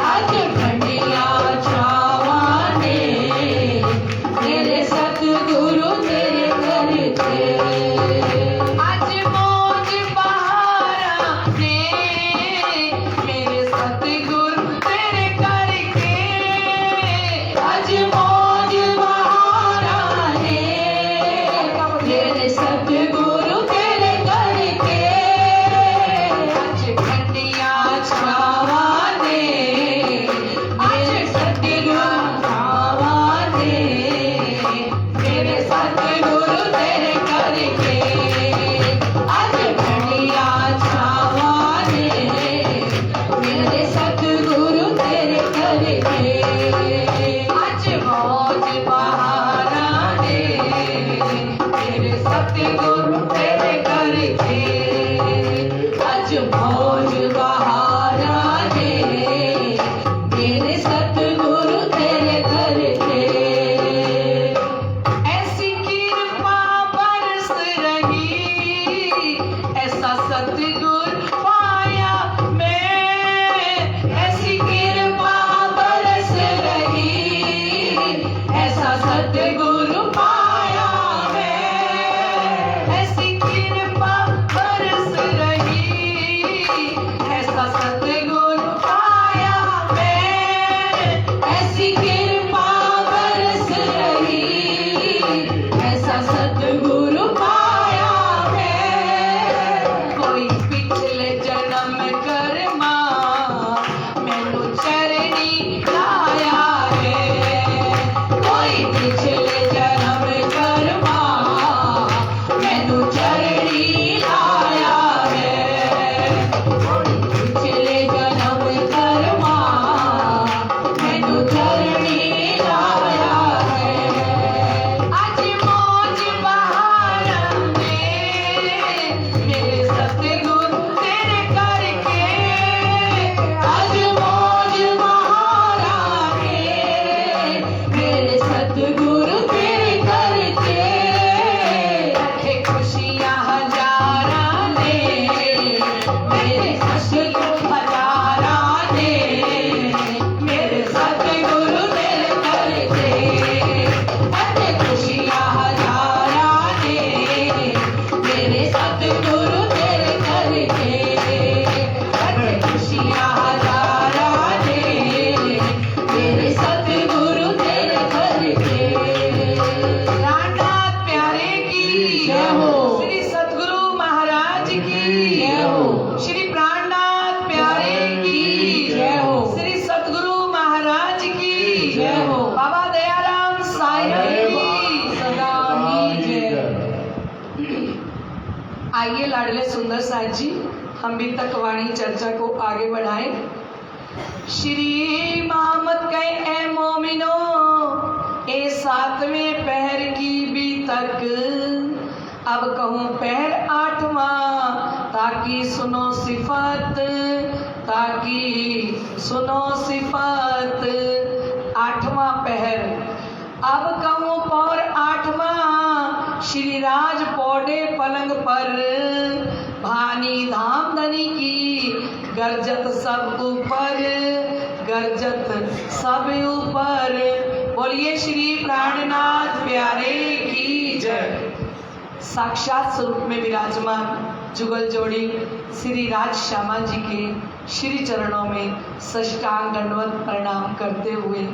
आज खंडिया छावा ने मेरे सतगुरु तेरे करके, आज मौज बहारा ने मेरे सतगुरु तेरे करके, आज मौज बहारा ने मेरे सतगुरु तेरे करके, आज खंडिया छावा ने, आज सतगुरु छावा ने मेरे सतगुरु तेरे करके, आज खंडिया छावा ने मेरे सतगुरु तेरे करके, आज मौज बहारा ने मेरे सतगुरु तेरे करके, आज मौज बहारा ने मेरे सतगुरु तेरे करके, ऐसी कृपा बरस रही, ऐसा सतगुरु पाया मैं, ऐसी कृपा बरस रही, ऐसा सतगुरु पाया मैं, ऐसी कृपा बरस रही, ऐसा सतगुरु पाया मैं, ऐसी कृपा बरस रही, ऐसा सतगुरु पाया मैं, कोई पिछले जन्म कर्मा मैनू चरणी लाया है, कोई पिछले जन्म कर्मा मैनू चरणी लाया है, कोई पिछले जन्म कर्मा मैनू चरणी लाया है, आज मौज बहारा ने मेरे सतगुरु तेरे करके, आज मौज बहारा ने मेरे सतगुरु तेरे करके, रखे खुशियां हजारा ने मेरे सतगुरु हजारा ने मेरे सतगुरु तेरे करके, रखे खुशियां हजारा ने मेरे सतगुरु तेरे करके, रखे खुशियां हजारा ने मेरे सतगुरु तेरे करके। रामनाथ प्यारे की जय हो, श्री सतगुरु महाराज की जय हो, श्री प्राणनाथ प्यारे की जय हो, श्री सतगुरु महाराज की जय हो, बाबा दयाराम साईं की सदा ही जय। आइए लाडले सुंदर साथ जी, हम भी तक वाणी चर्चा को आगे बढ़ाएं। श्री मोहम्मद कहे ए मोमिनो, ए सातवें पहर की बीत तक, अब कहूँ पैर आठवां ताकि सुनो सिफत, ताकि सुनो सिफत। आठवां पहर, अब कहूँ पौर आठवां, श्री राज पौड़े पलंग पर, भानी धाम धनी की गर्जत सब ऊपर, गर्जत सब ऊपर। बोलिए श्री प्राणनाथ प्यारे की जय। साक्षात स्वरूप में विराजमान जुगल जोड़ी श्री राज श्यामा जी के श्री चरणों में साष्टांग दंडवत प्रणाम करते हुए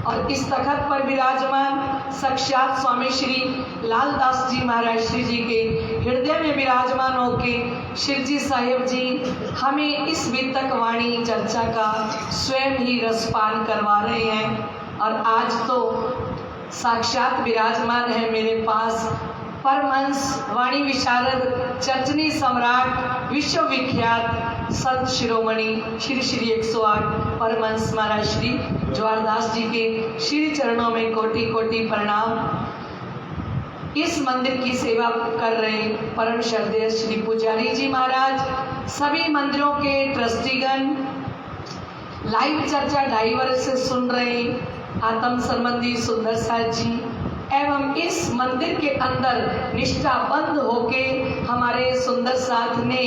और इस तखत पर विराजमान साक्षात स्वामी श्री लालदास जी महाराज श्री जी के हृदय में विराजमान होके शिव जी साहेब जी हमें इस वितक वाणी चर्चा का स्वयं ही रसपान करवा रहे हैं। और आज तो साक्षात विराजमान है मेरे पास परमहंस वाणी विशारद चर्चनी सम्राट विश्वविख्यात संत शिरोमणि श्री श्री 108 परमहंस महाराज श्री ज्वारदास जी के श्री चरणों में कोटि कोटि प्रणाम। इस मंदिर की सेवा कर रहे परम श्रद्धेय श्री पुजारी जी महाराज, सभी मंदिरों के ट्रस्टीगण, लाइव चर्चा 2.5 वर्ष से सुन रहे आत्म संबंधी सुंदर साथ जी एवं इस मंदिर के अंदर निष्ठाबंध होके हमारे सुंदर साथ ने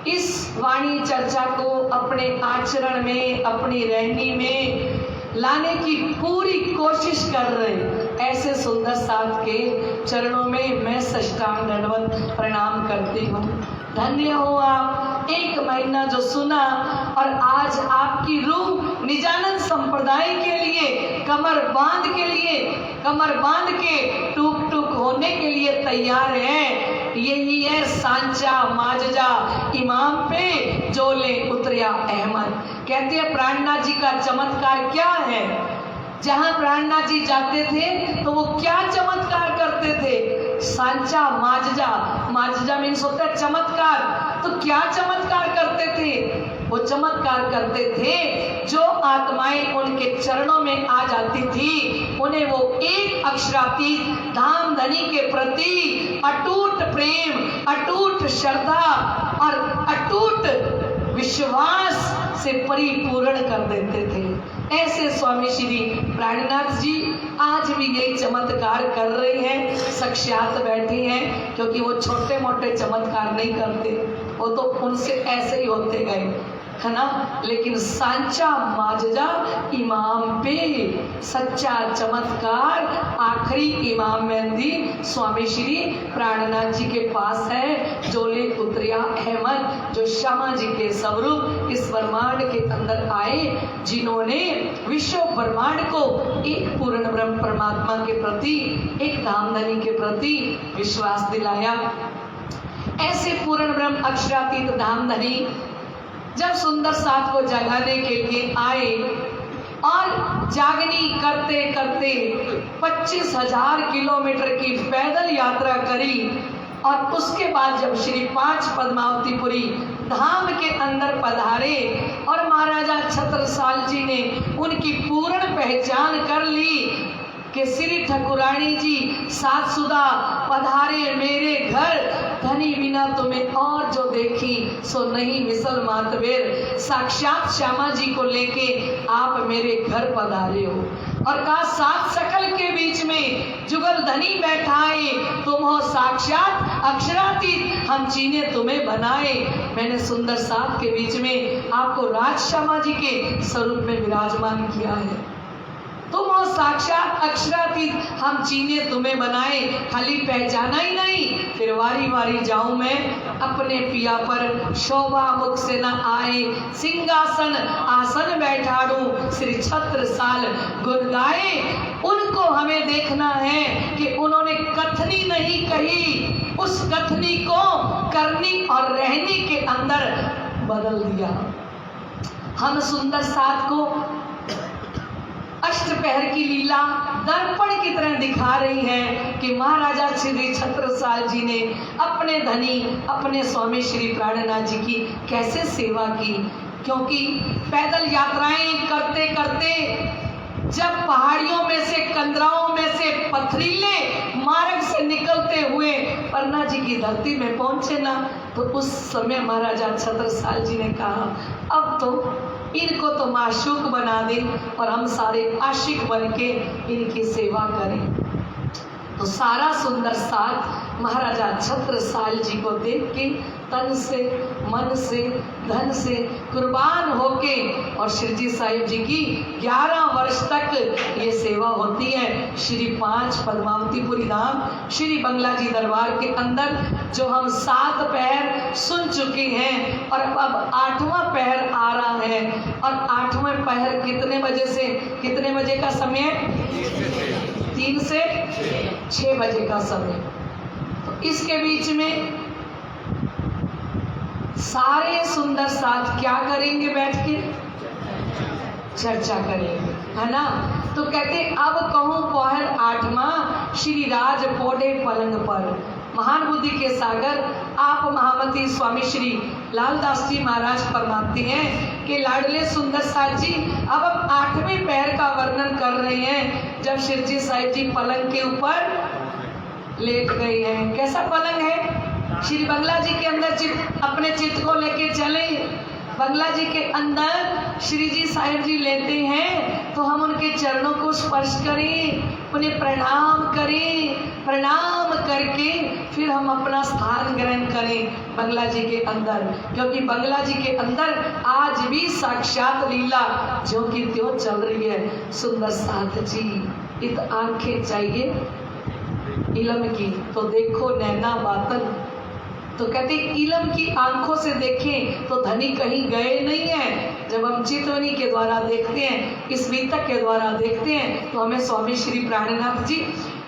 इस वाणी चर्चा को अपने आचरण में, अपनी रहनी में लाने की पूरी कोशिश कर रहे ऐसे सुंदर साथ के चरणों में मैं साष्टांग दंडवत प्रणाम करती हूँ। धन्य हो आप, 1 महीना जो सुना और आज आपकी रूह निजानंद संप्रदाय के लिए कमर बांध के टूक टूक होने के लिए तैयार है। यही है सांचा माजजा इमाम पे जोले उतरिया अहमद। कहते हैं प्राणनाथ जी का चमत्कार क्या है। जहां प्राणनाथ जी जाते थे तो वो क्या चमत्कार करते थे। सांचा माजजा मीन्स होता है चमत्कार। तो क्या चमत्कार करते थे। वो चमत्कार करते थे जो आत्माएं उनके चरणों में आ जाती थी उन्हें वो एक अक्षरातीत धाम धनी के प्रति अटूट प्रेम, अटूट श्रद्धा और अटूट विश्वास से परिपूर्ण कर देते थे। ऐसे स्वामी श्री प्राणनाथ जी आज भी यही चमत्कार कर रहे हैं, साक्षात बैठे हैं, क्योंकि वो छोटे मोटे चमत्कार नहीं करते, वो तो उनसे ऐसे ही होते गए है ना। लेकिन सांचा माजजा इमाम पे सच्चा चमत्कार आखिरी इमाम मेहंदी स्वामी श्री प्राणनाथ जी के पास है। जोले उतरिया अहमद जो श्यामा जी के स्वरूप इस ब्रह्मांड के अंदर आए, जिन्होंने विश्व ब्रह्मांड को एक पूर्ण ब्रह्म परमात्मा के प्रति, एक धामधनी के प्रति विश्वास दिलाया। ऐसे पूर्ण ब्रह्म अक्षरातीत धामधनी जब सुंदर साथ को जगाने के लिए आए और जागनी करते करते 25,000 किलोमीटर की पैदल यात्रा करी और उसके बाद जब श्री 5 पद्मावतीपुरी धाम के अंदर पधारे और महाराजा छत्रसाल जी ने उनकी पूर्ण पहचान कर ली कि श्री ठाकुरानी जी सातसुदा पधारे मेरे घर, धनी बिना तुम्हें और जो देखी सो नहीं मिसल मातवेर। साक्षात श्यामा जी को लेके आप मेरे घर पधारे हो और कहा सात सकल के बीच में जुगल धनी बैठाए, तुम हो साक्षात अक्षरातीत, हम चीने तुम्हें बनाए। मैंने सुंदर सात के बीच में आपको राज श्यामा जी के स्वरूप में विराजमान किया है। तुम हो साक्षात अक्षरातीत, हम चीने तुम्हें बनाए। खाली पहचाना ही नहीं, फिर वारी वारी जाऊं मैं अपने पिया पर, शोभा मुख से न आए, सिंहासन आसन बैठाड़ू, श्री छत्रसाल गुण गाए। उनको हमें देखना है कि उन्होंने कथनी नहीं कही, उस कथनी को करनी और रहने के अंदर बदल दिया। हम सुंदर साथ को अष्टपहर की लीला दर्पण की तरह दिखा रही है कि महाराजा श्री छत्रसाल जी ने अपने धनी, अपने स्वामी श्री प्राणनाथ जी की कैसे सेवा की। क्योंकि पैदल यात्राएं करते करते जब पहाड़ियों में से, कंदराओं में से, पथरीले मार्ग से निकलते हुए पन्ना जी की धरती में पहुंचे ना, तो उस समय महाराजा छत्रसाल जी ने कहा अब तो इनको तो माशूक बना दे और हम सारे आशिक बन के इनकी सेवा करें। तो सारा सुंदर साथ महाराजा छत्रसाल जी को देख के तन से, मन से, धन से कुर्बान होके, और श्री जी साहिब जी की 11 वर्ष तक ये सेवा होती है। श्री 5 पद्मावतीपुरी धाम श्री बंगला जी दरबार के अंदर, जो हम 7 पहर सुन चुके हैं और अब 8वां पहर आ रहा है। और 8वें पहर कितने बजे से कितने बजे का समय? 3 से 6 बजे का समय। तो इसके बीच में सारे सुंदर साथ क्या करेंगे? बैठ के चर्चा करेंगे, है ना। तो कहते अब कहूँ पहर 8वां श्री राज पोडे पलंग पर। महान बुद्धि के सागर आप महामती स्वामी श्री लालदास जी महाराज फरमाते हैं कि लाडले सुंदर साथ जी अब 8वें पैर का वर्णन कर रहे हैं, जब शिव जी साहिब जी पलंग के ऊपर लेट गए हैं। कैसा पलंग है? श्री बंगला जी के अंदर अपने चित्त को लेके चले, बंगला जी के अंदर श्री जी साहिब जी लेते हैं, तो हम उनके चरणों को स्पर्श करें, उन्हें प्रणाम करें, प्रणाम करके फिर हम अपना स्थान ग्रहण करें बंगला जी के अंदर। क्योंकि बंगला जी के अंदर आज भी साक्षात लीला जो कि त्यों चल रही है। सुंदर साथ जी इत आंखें चाहिए इलम की, तो देखो नैना बातन। तो कहते इलम की आंखों से देखें तो धनी कहीं गए नहीं है। जब हम चितवनी के द्वारा देखते हैं, इस वितक के द्वारा देखते हैं, तो हमें स्वामी श्री प्राणनाथ जी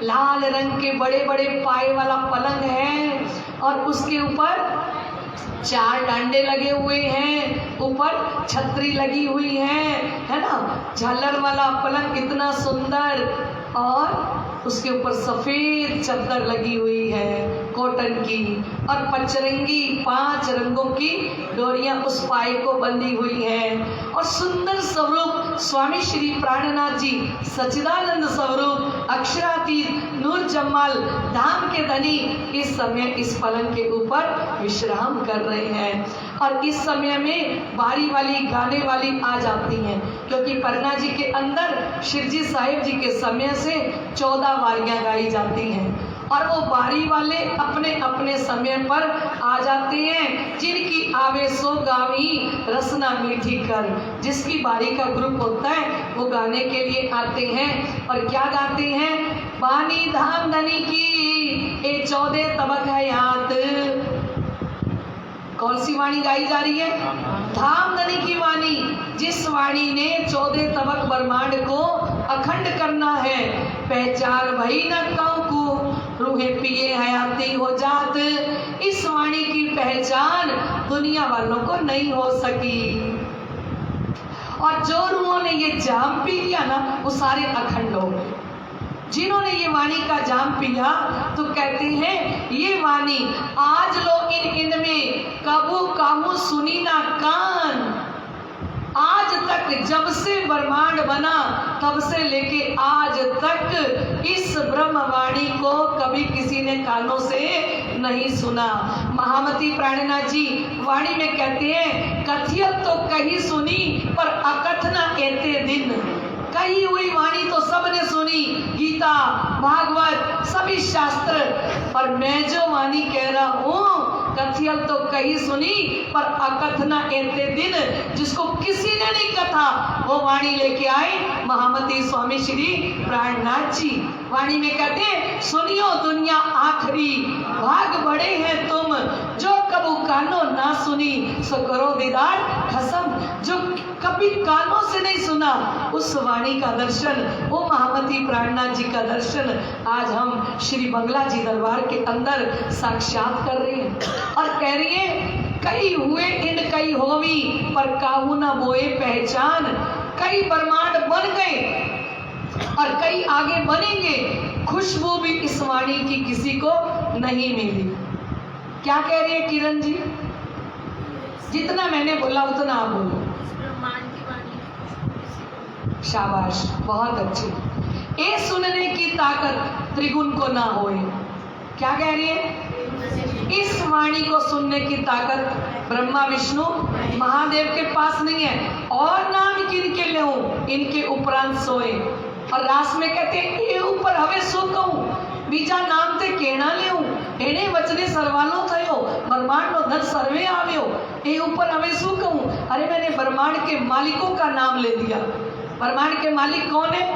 लाल रंग के बड़े बड़े पाए वाला पलंग है और उसके ऊपर 4 डांडे लगे हुए हैं, ऊपर छतरी लगी हुई है ना। झालर वाला पलंग इतना सुंदर, और उसके ऊपर सफेद चादर लगी हुई है कॉटन की, और पचरंगी 5 रंगों की डोरियां उस पाए को बंधी हुई हैं। और सुंदर स्वरूप स्वामी श्री प्राणनाथ जी सच्चिदानंद स्वरूप अक्षरातीत नूर जमाल धाम के धनी इस समय इस पलंग के ऊपर विश्राम कर रहे हैं। और इस समय में बारी वाली गाने वाली आ जाती हैं, क्योंकि पन्ना जी के अंदर शिवजी साहिब जी के समय से 14 वारियां गाई जाती हैं, और वो बारी वाले अपने अपने समय पर आ जाते हैं। जिनकी आवे सो गावी रसना मीठी कर, जिसकी बारी का ग्रुप होता है वो गाने के लिए आते हैं। और क्या गाते हैं? बानी धाम धनी की ए 14 तबक हयात। कौन सी वाणी गाई जा रही है? धाम धनी की वाणी, जिस वाणी ने 14 तबक ब्रह्मांड को अखंड करना है। पहचान भई न कहूं को रूहे पिए हयाती हो जात। इस वाणी की पहचान दुनिया वालों को नहीं हो सकी, और जो रूहों ने ये जाम पी लिया ना, वो सारे अखंड हो गए। जिन्होंने ये वाणी का जाम पिया, तो कहते हैं ये वाणी आज लो इनमें कबू काहू सुनी ना कान। आज तक जब से ब्रह्मांड बना तब से लेके आज तक इस ब्रह्मवाणी को कभी किसी ने कानों से नहीं सुना। महामती प्राणनाथ जी वाणी में कहते हैं, कथियत तो कही सुनी पर अकथना एते दिन। कही हुई वाणी तो सबने सुनी, गीता भागवत सभी शास्त्र, पर मैं जो वाणी कह रहा हूँ कथियत तो कही सुनी पर अकथना एते दिन। जिसको किसी ने नहीं कथा वो वाणी लेके आए महामती स्वामी श्री प्राणनाथ जी। वाणी में कहते हैं, सुनियो दुनिया आखिरी भाग बड़े हैं तुम, जो कबू कानों ना सुनी सो करो दीदार खसम। जो कभी कानों से नहीं सुना उस वाणी का दर्शन, वो महामती प्राणनाथ जी का दर्शन आज हम श्री बंगला जी दरबार के अंदर साक्षात कर रहे हैं। और कह रही है, कई हुए इन कई होवी पर काहू न बोए पहचान। कई ब्रह्मांड बन गए और कई आगे बनेंगे, खुशबू भी इस वाणी की किसी को नहीं मिली। क्या कह रही है किरण जी? जितना मैंने बोला उतना आप बोलो। शाबाश, बहुत अच्छी। ए सुनने की ताकत त्रिगुण को ना होए। क्या कह रही है? इस वाणी को सुनने की ताकत ब्रह्मा विष्णु महादेव के पास नहीं है। और नाम किन के ले इनके उपरांत सोए। और रास में कहते हैं ये ऊपर हवे सो कहूं बीजा नाम ते केना लेऊं एने वचने सर्वालो थयो ब्रह्मांड नो धन सर्वे आव्यो। ये ऊपर हवे सो कहूं। अरे मैंने ब्रह्मांड के मालिकों का नाम ले दिया। ब्रह्मांड के मालिक कौन है?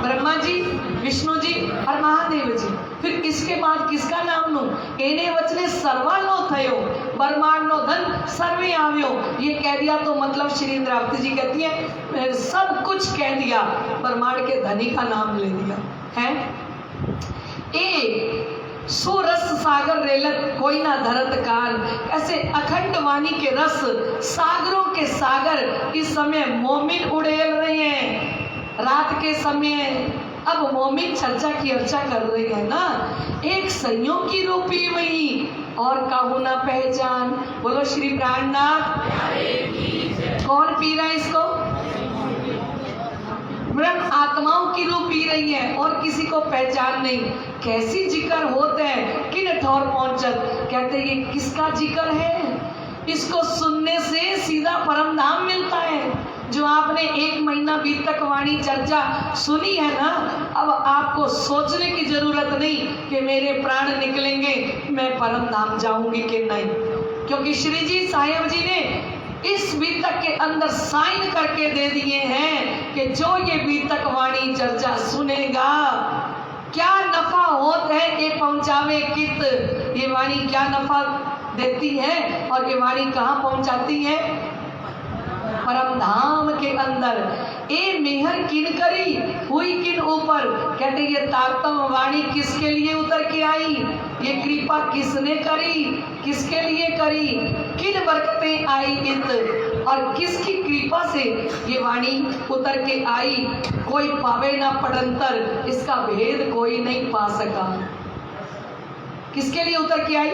ब्रह्मा जी, विष्णु जी और महादेव जी। फिर इसके बाद किसका नाम लूं? एने वचने सर्वालो थयो ब्रह्मांड नो धन सर्वे आव्यो। ये कह दिया तो मतलब श्री इंद्रावती जी कहती है सब कुछ कह दिया, ब्रह्मांड के धनी का नाम ले दिया है। ए सो रस सागर रेलत कोई ना धरत कान। ऐसे अखंड वाणी के रस सागरों के सागर इस समय मोमिन उड़ेल रहे हैं। रात के समय अब मोमिन चर्चा की अर्चा कर रही है ना। एक संयोग की रूपी वही और काहू ना पहचान। बोलो श्री प्राणनाथ। कौन पी रहा है इसको? ब्रह्म आत्माओं की रूप पी रही है और किसी को पहचान नहीं। कैसी जिक्र होते हैं किन ठौर पहुंचत। कहते ये किसका जिक्र है? इसको सुनने से सीधा परम धाम मिलता है। जो आपने 1 महीना बीत तक वाणी चर्चा सुनी है ना, अब आपको सोचने की जरूरत नहीं कि मेरे प्राण निकलेंगे, मैं परम धाम जाऊंगी कि नहीं। क्योंकि श्री जी साहेब जी ने इस बीतक के अंदर साइन करके दे दिए हैं कि जो ये बीतक वाणी चर्चा सुनेगा क्या नफा होता है ये पहुंचावे कित। ये वाणी क्या नफा देती है और ये वाणी कहाँ पहुंचाती है? परम धाम के अंदर। ए मेहर किन करी हुई किन ऊपर। कहते ये तारतम वाणी किसके लिए उतर के आई? ये कृपा किसने करी? किसके लिए करी? किन बरकतें आई इत और किसकी कृपा से ये वाणी उतर के आई? कोई पावे ना पड़ंतर, इसका भेद कोई नहीं पा सका। किसके लिए उतर के आई?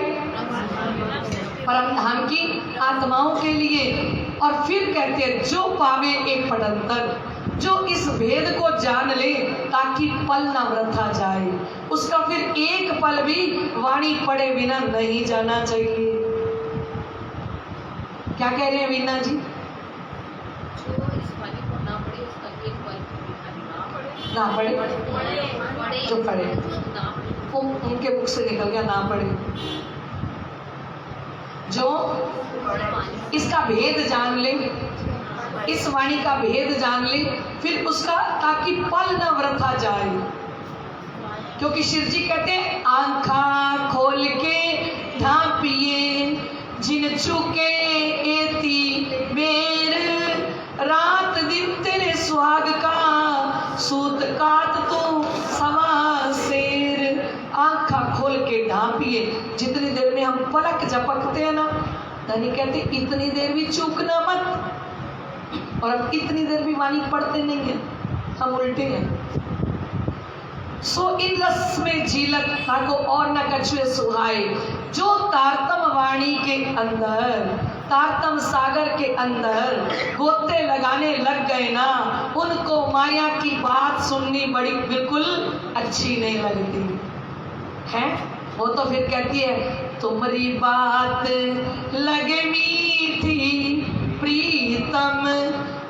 परम धाम की आत्माओं के लिए। और फिर कहते हैं जो पावे एक पड़ंतर, जो इस भेद को जान ले ताकि पल ना वृथा जाए, उसका फिर एक पल भी वाणी पढ़े बिना नहीं जाना चाहिए। क्या कह रहे हैं वीना जी? जो इस वाणी को ना पढ़े उसका एक पल ना पढ़े, जो पढ़े वो उनके मुख से निकल गया ना पढ़े। जो इसका भेद जान ले, इस वाणी का भेद जान ले, फिर उसका ताकि पल न वृथा जाए। क्योंकि शिव जी कहते हैं आंखा खोल के ढांपिए जिन चुके एती बेर रात दिन तेरे सुहाग का सूत काट तो सवा शेर। आंखा खोल के ढांपिए। जितनी देर में हम पलक झपकते हैं ना, धनी कहते इतनी देर भी चूकना मत। और अब इतनी देर भी वाणी पढ़ते नहीं है, हम उल्टे हैं। सो इन रस में झीलक ताको और न कछुए सुहाए। जो तारतम वाणी के अंदर, तारतम सागर के अंदर गोते लगाने लग गए ना, उनको माया की बात सुननी बड़ी बिल्कुल अच्छी नहीं लगती है। वो तो फिर कहती है तुम्हारी बात लगे मीठी प्रीतम,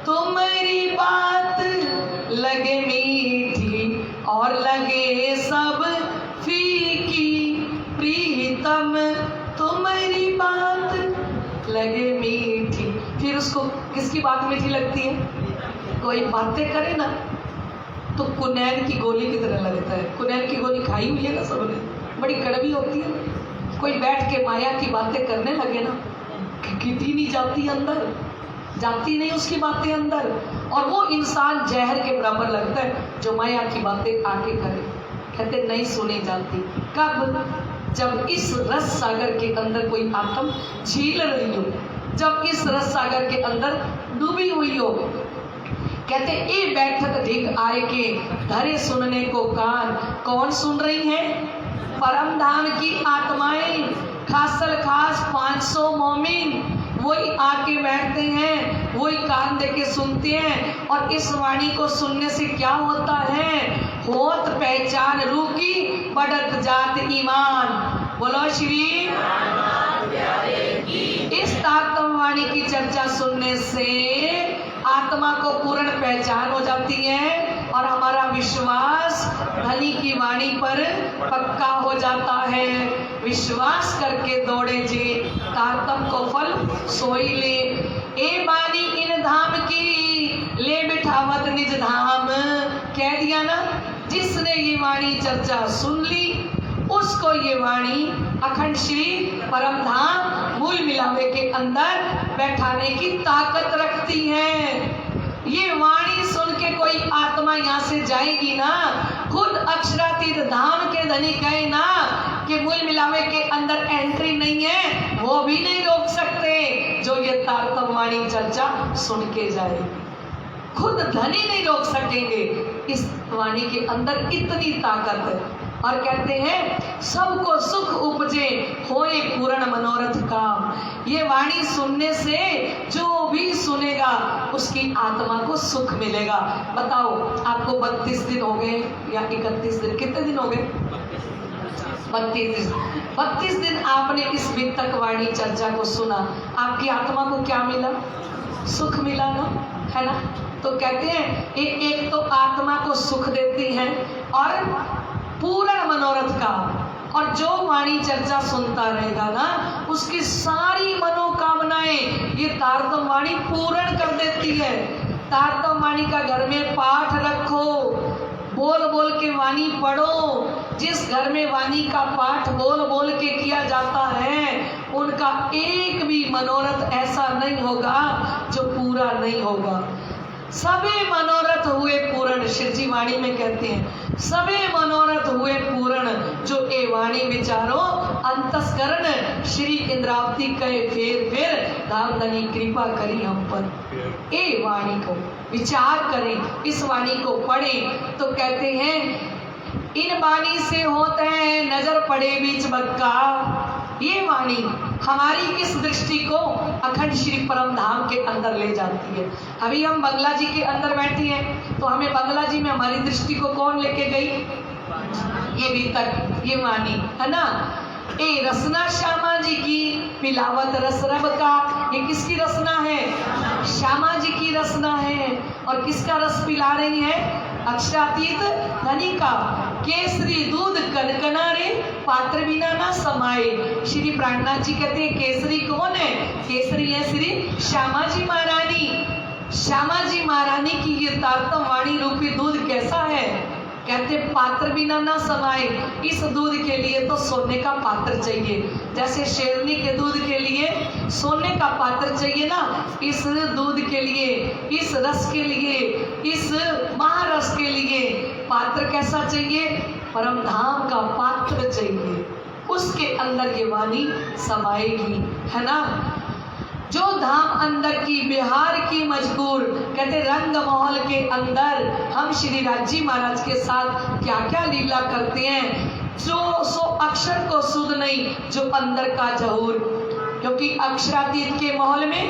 तुम्हारी बात लगे मीठी और लगे सब फीकी प्रीतम, तुम्हारी बात लगे मीठी। फिर उसको किसकी बात मीठी लगती है? कोई बातें करे ना तो कुनैन की गोली की तरह लगता है। कुनैन की गोली खाई हुई है ना सबने, बड़ी कड़वी होती है। कोई बैठ के माया की बातें करने लगे ना, किटी नहीं जाती अंदर, जाती नहीं उसकी बातें अंदर, और वो इंसान जहर के बराबर लगता है जो माया की बातें आके करे। कहते नहीं सुनी जाती। कब? जब इस रस सागर के अंदर कोई आत्म झील रही हो, जब इस रस सागर के अंदर डूबी हुई हो। कहते ए बैठक ढीक आए के धरे सुनने को कान। कौन सुन रही है? परम धाम की आत्माएं, खासल खास 500 मोमिन वही आके बैठते हैं वही कान दे के सुनते हैं। और इस वाणी को सुनने से क्या होता है? होत पहचान रूकी बढ़त जात ईमान। बोलो श्री। इस तारतम वाणी की चर्चा सुनने से आत्मा को पूर्ण पहचान हो जाती है और हमारा विश्वास धनी की वाणी पर पक्का हो जाता है। विश्वास करके दौड़े जे तारतम को फल सोई ले। ए बानी इन धाम की ले बिठावत निज धाम। कह दिया ना, जिसने ये वाणी चर्चा सुन ली उसको ये वाणी अखंड श्री परम धाम मूल मिलावे के अंदर बैठाने की ताकत रखती है। ये वाणी सुन के कोई आत्मा यहाँ से जाएगी ना, खुद अक्षरातीत धाम के धनी कहे ना कि मूल मिलावे के अंदर एंट्री नहीं है, वो भी नहीं रोक सकते जो ये तारतम वाणी चर्चा सुन के जाए। खुद धनी नहीं रोक सकेंगे। इस वाणी के अंदर इतनी ताकत है। और कहते हैं सबको सुख उपजे होए पूर्ण मनोरथ काम। ये वाणी सुनने से जो भी सुनेगा उसकी आत्मा को सुख मिलेगा। बताओ, आपको 32 दिन हो गए या 31 दिन, कितने दिन हो गए? 32 दिन आपने इस वितक वाणी चर्चा को सुना। आपकी आत्मा को क्या मिला? सुख मिला ना, है ना? तो कहते हैं एक तो आत्मा को सुख देती है और पूर्ण मनोरथ का। और जो वाणी चर्चा सुनता रहेगा ना उसकी सारी मनोकामनाएं ये तारतम वाणी पूर्ण कर देती है। तारतम वाणी का घर में पाठ रखो, बोल बोल के वाणी पढ़ो। जिस घर में वाणी का पाठ बोल बोल के किया जाता है उनका एक भी मनोरथ ऐसा नहीं होगा जो पूरा नहीं होगा। सबे मनोरथ हुए पूर्ण। शिव जी वाणी में कहते हैं सबे मनोरथ हुए पूर्ण जो ए वाणी विचारो अंतस्करण। श्री इंद्रावती कहे फेर फेर धाम धनी कृपा करी हम पर। ए वाणी को विचार करें, इस वाणी को पढ़ें। तो कहते हैं इन वाणी से होते हैं नजर पड़े बीच बक्का। ये वाणी हमारी इस दृष्टि को अखंड श्री परम धाम के अंदर ले जाती है। अभी हम बंगला जी के अंदर बैठे हैं तो हमें बंगला जी में हमारी दृष्टि को कौन लेके गई? ये वितक, ये वाणी, है ना? ए रसना श्यामा जी की पिलावत रस रब का। ये किसकी रसना है? श्यामा जी की रसना है। और किसका रस पिला रही है? अक्षरातीत धनी का। केसरी दूध कनकना रे पात्र बिना ना समाये। श्री प्राणनाथ जी कहते हैं केसरी कौन है? केसरी है श्री श्यामा जी महारानी। श्यामा जी महारानी की ये तारतम वाणी रूपी दूध कैसा है? कहते पात्र बिना ना समाये। इस दूध के लिए तो सोने का पात्र चाहिए। जैसे शेरनी के दूध के लिए सोने का पात्र चाहिए ना, इस दूध के लिए, इस रस के लिए, इस महारस के लिए पात्र कैसा चाहिए? परम धाम का पात्र चाहिए। उसके अंदर ये वाणी समाएगी, है ना? जो धाम अंदर की बिहार की मजबूर। कहते रंग महल के अंदर हम श्री राजी महाराज के साथ क्या क्या लीला करते हैं। जो सो अक्षर को सुध नहीं जो अंदर का जहूर। क्योंकि अक्षरातीत के महल में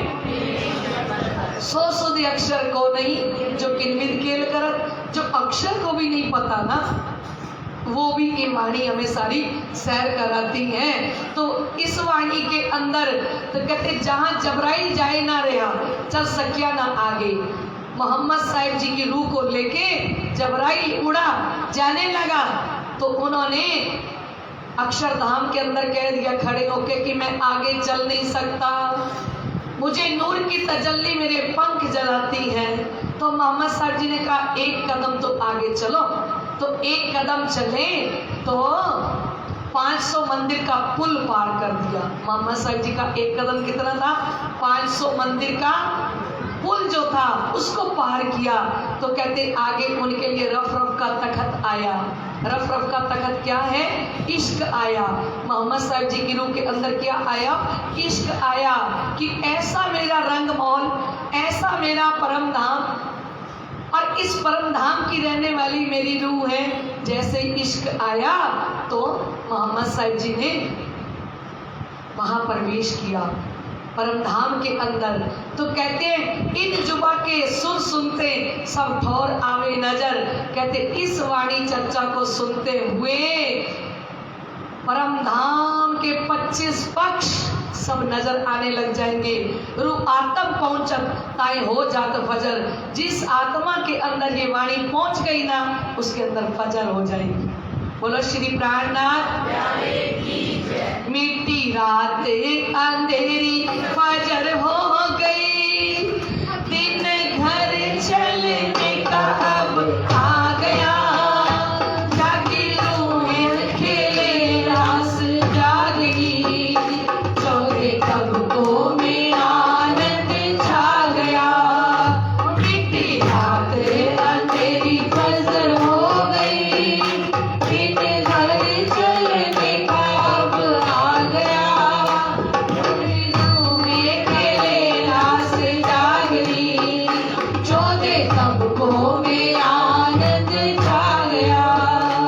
सो सुध अक्षर को नहीं जो किनविद केल करत। जो अक्षर को भी नहीं पता ना वो भी ये वाणी हमें सारी सैर कराती है। तो इस वाणी के अंदर तो कहते जहाँ जबराइल जाए ना रहा चल सकिया ना आगे। मोहम्मद साहिब जी की रूह को लेके जबराइल उड़ा जाने लगा तो उन्होंने अक्षरधाम के अंदर कह दिया खड़े होके कि मैं आगे चल नहीं सकता, मुझे नूर की तजल्ली मेरे पंख जलाती है। तो मोहम्मद साहब जी ने कहा एक कदम तो आगे चलो। तो एक कदम चले तो 500 मंदिर का पुल पार कर दिया। मोहम्मद साहब जी का एक कदम कितना था? 500 मंदिर का पुल जो था उसको पार किया। तो कहते आगे उनके लिए रफ रफ का तखत आया। रफ रफ का तखत क्या है? इश्क आया। मोहम्मद साहब जी की रूह के अंदर क्या आया? इश्क आया कि ऐसा मेरा रंग महल, ऐसा मेरा परम धाम और इस परम धाम की रहने वाली मेरी रूह है। जैसे इश्क आया तो मोहम्मद साहब जी ने वहां प्रवेश किया। परम धाम के अंदर। तो कहते हैं इन जुबा के सुर सुनते सब ठौर आवे नजर। कहते इस वाणी चर्चा को सुनते हुए परम धाम के 25 पक्ष सब नजर आने लग जाएंगे। रू आत्म पहुंचत ताए हो जात फजर। जिस आत्मा के अंदर ये वाणी पहुंच गई ना, उसके अंदर फजर हो जाएगी। बोलो श्री प्राणनाथ। मिट्टी रात अंधेरी फजर हो गई, दिन घर चलने का अब आ गया। जागी रूहें खेले रास जागी, चौरे कब को में आनंद छा गया। मिट्टी रात अंधेरी फजर हो गई, दिन घर चलने का अब आ गया। रूहें खेले रास जागरी, चौदे कब को में आनंद छा गया।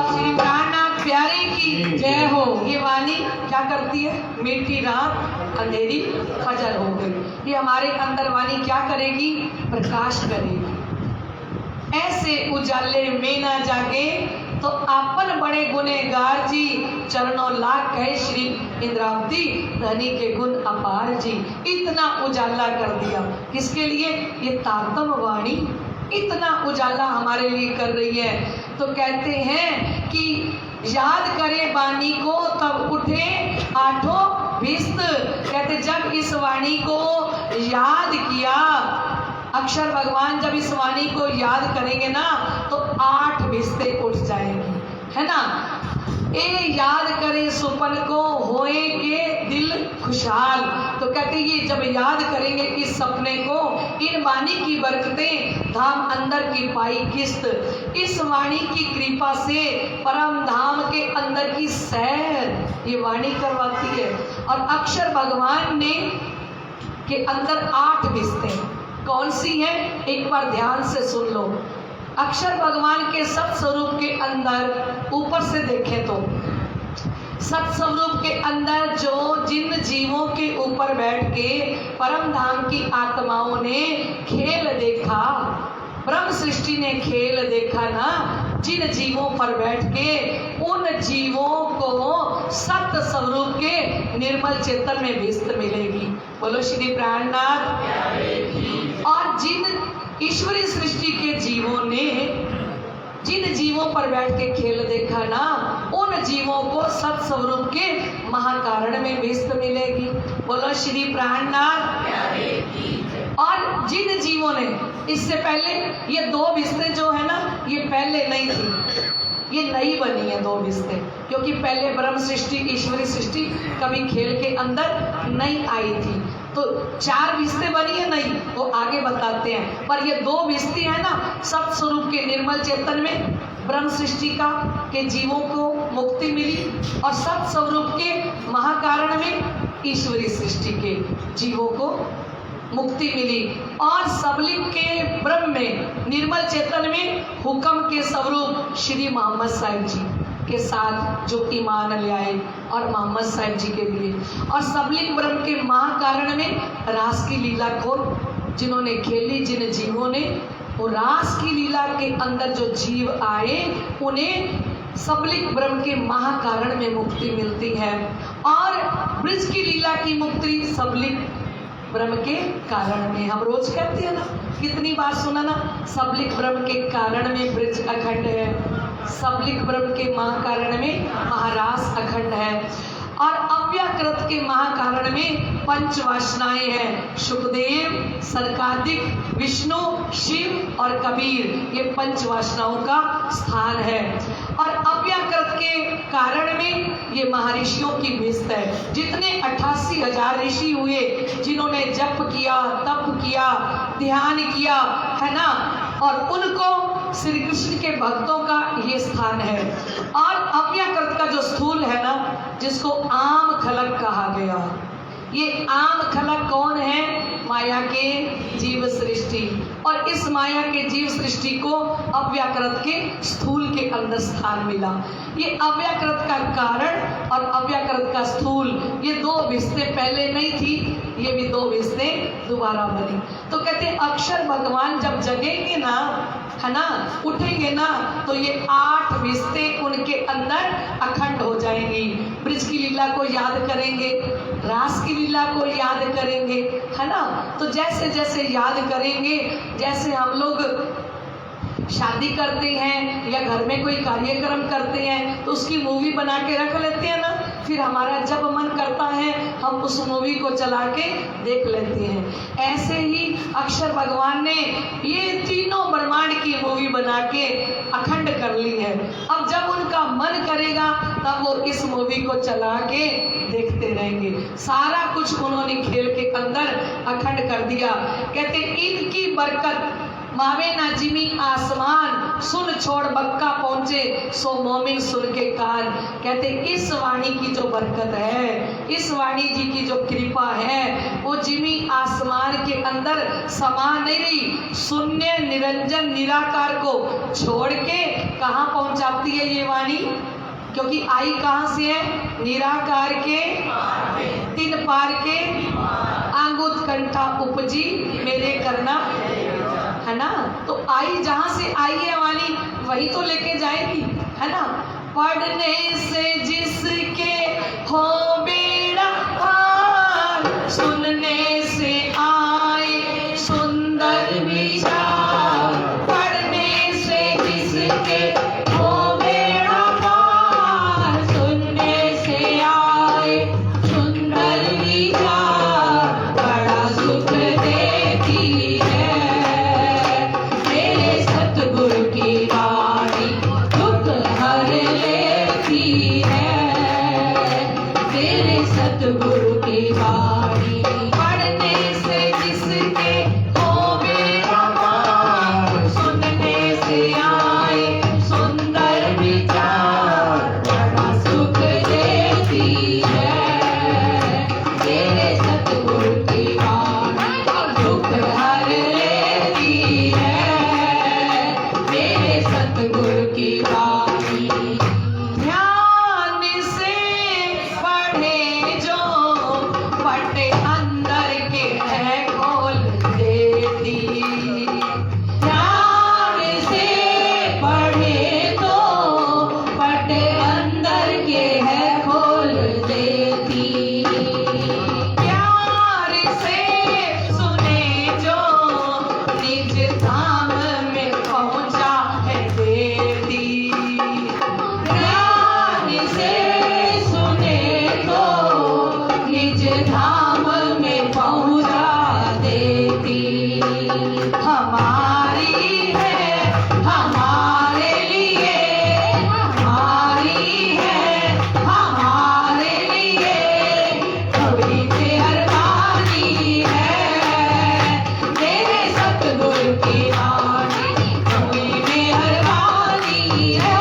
श्री प्राणनाथ प्यारे की जय हो। ये वाणी क्या करती है? मिट्टी रात अंधेरी फजर हो गई। ये हमारे अंदर वाणी क्या करेगी? प्रकाश करेगी। ऐसे उजाले में ना जागे तो आपन बड़े गुनेगार जी, चरणों लाख कहे श्री इंद्रावती धनी के गुण अपार जी। इतना उजाला कर दिया किसके लिए? ये तातम वाणी इतना उजाला हमारे लिए कर रही है। तो कहते हैं कि याद करे वाणी को तब उठे आठों भिस्त। कहते जब इस वाणी को याद किया, अक्षर भगवान जब इस वाणी को याद करेंगे ना तो 8 भिस्ते उठ जाएंगी, है ना। ए याद करे सुपन को होए के दिल खुशहाल। तो कहते ये जब याद करेंगे इस सपने को, इन वाणी की बरकतें धाम अंदर की पाई किस्त। इस वाणी की कृपा से परम धाम के अंदर की सैर ये वाणी करवाती है। और अक्षर भगवान ने के अंदर 8 भिस्ते कौन सी है? एक बार ध्यान से सुन लो। अक्षर भगवान के सत स्वरूप के अंदर ऊपर से देखें तो सत स्वरूप के अंदर जो जिन जीवों के ऊपर बैठ के परम धाम की आत्माओं ने खेल देखा, ब्रह्म सृष्टि ने खेल देखा ना, जिन जीवों पर बैठ के उन जीवों को सत स्वरूप के निर्मल चेतन में भिस्त मिलेगी। बोलो श्री प्राणनाथ। और जिन ईश्वरीय सृष्टि के जीवों ने जिन जीवों पर बैठ के खेल देखा ना, उन जीवों को सत स्वरूप के महाकारण में भिस्त मिलेगी। बोलो श्री प्राणनाथ। और जिन जीवों ने इससे पहले ये 2 भिस्ते जो है ना, ये पहले नहीं थी, ये नई बनी है 2 भिस्ते, क्योंकि पहले ब्रह्म सृष्टि ईश्वरी सृष्टि कभी खेल के अंदर नहीं आई थी। तो 4 भिस्ते बनी है नई, वो आगे बताते हैं। पर ये 2 भिस्ते है ना, सत स्वरूप के निर्मल चेतन में ब्रह्म सृष्टि का के जीवों को मुक्ति मिली, और सत स्वरूप के महाकारण में ईश्वरी सृष्टि के जीवों को मुक्ति मिली। और सबलिंग के ब्रह्म में निर्मल चेतन में हुक्म के स्वरूप श्री मोहम्मद साहिब जी के साथ जो ईमान ले आए और मोहम्मद साहिब जी के लिए, और सबलिंग ब्रह्म के महाकारण में रास की लीला को जिन्होंने खेली, जिन जीवों ने, वो रास की लीला के अंदर जो जीव आए उन्हें सबलिंग ब्रह्म के महाकारण में मुक्ति मिलती है। और ब्रज की लीला की मुक्ति सबलिंग ब्रह्म के कारण में। हम रोज कहते हैं ना, कितनी बार सुना ना, सबलिंग ब्रह्म के कारण में ब्रज अखंड है, सबलिंग ब्रह्म के महाकारण में महारास अखंड है, और अव्याकृत के महाकारण में पंच वासनाएं हैं। सुखदेव, सरकादिक, विष्णु, शिव और कबीर, ये पंच वासनाओं का स्थान है। और अव्याकृत के कारण में ये महर्षियों की भिस्त है। जितने 88,000 ऋषि हुए जिन्होंने जप किया, तप किया, ध्यान किया, है ना, और उनको श्री कृष्ण के भक्तों का ये स्थान है। और अव्याकृत का जो स्थूल है ना, जिसको आम खलक कहा गया, ये आम खलक कौन है? माया के जीव सृष्टि। और इस माया के जीव सृष्टि को अव्याकृत के स्थूल के अंदर स्थान मिला। ये अव्याकृत का कारण और अव्याकृत का स्थूल, ये दो विस्ते पहले नहीं थी, ये भी दो विस्ते दोबारा बनी। तो कहते हैं अक्षर भगवान जब जगेंगे ना, है ना, उठेंगे ना, तो ये 8 विस्ते उनके अंदर अखंड हो जाएंगी। ब्रज की लीला को याद करेंगे, रास की लीला को याद करेंगे, है ना। तो जैसे जैसे याद करेंगे, जैसे हम लोग शादी करते हैं या घर में कोई कार्यक्रम करते हैं तो उसकी मूवी बना के रख लेते हैं ना, फिर हमारा जब मन करता है हम उस मूवी को चला के देख लेते हैं। ऐसे ही अक्षर भगवान ने ये तीनों ब्रह्मांड की मूवी बना के अखंड कर ली है। अब जब उनका मन करेगा तब वो इस मूवी को चला के देखते रहेंगे। सारा कुछ उन्होंने खेल के अंदर अखंड कर दिया। कहते इनकी बरकत मावे ना जिमी आसमान, सुन छोड़ बक्का पहुंचे सो मोमिन सुन के कान। कहते इस वाणी की जो बरकत है, इस वाणी जी की जो कृपा है, वो जिमी आसमान के अंदर समा नहीं रही, शून्य निरंजन निराकार को छोड़ के कहाँ पहुंचाती है ये वाणी? क्योंकि आई कहाँ से है? निराकार के तीन पार के आंगुत कंठा उपजी मेरे करना, है ना। तो आई जहां से आई है वाणी वही तो लेके जाएगी, है ना। पढ़ने से जिसके हो बेड़ा पार, सुनने से आए सुंदर विचार। पढ़ने से जिसके हो बेड़ा पार, सुनने से आए सुंदर विचार। बड़ा सुख देती है मेरे सतगुरु की वाणी, दुख हर लेती है मेरे सतगुरु की वाणी। पढ़ने से जिसके हो बेड़ा पार, सुनने से आए सुंदर विचार। बड़ा सुख देती है मेरे सतगुरु की वाणी, दुख हर लेती है मेरे सतगुरु की वाणी। ध्यान से पढ़े जो पटे अंदर के है खोल देती। ध्यान से पढ़े तो पटे अंदर के है खोल देती। प्यार से सुने जो निज धाम में पहुंचा है देती। ध्यान से सुने तो निज धाम में पहुंचा देती। हमारी है हमारे लिए, हमारी है हमारे लिए, थोड़ी मेहरबानी है मेरे सतगुरु की वाणी। थोड़ी मेहरबानी है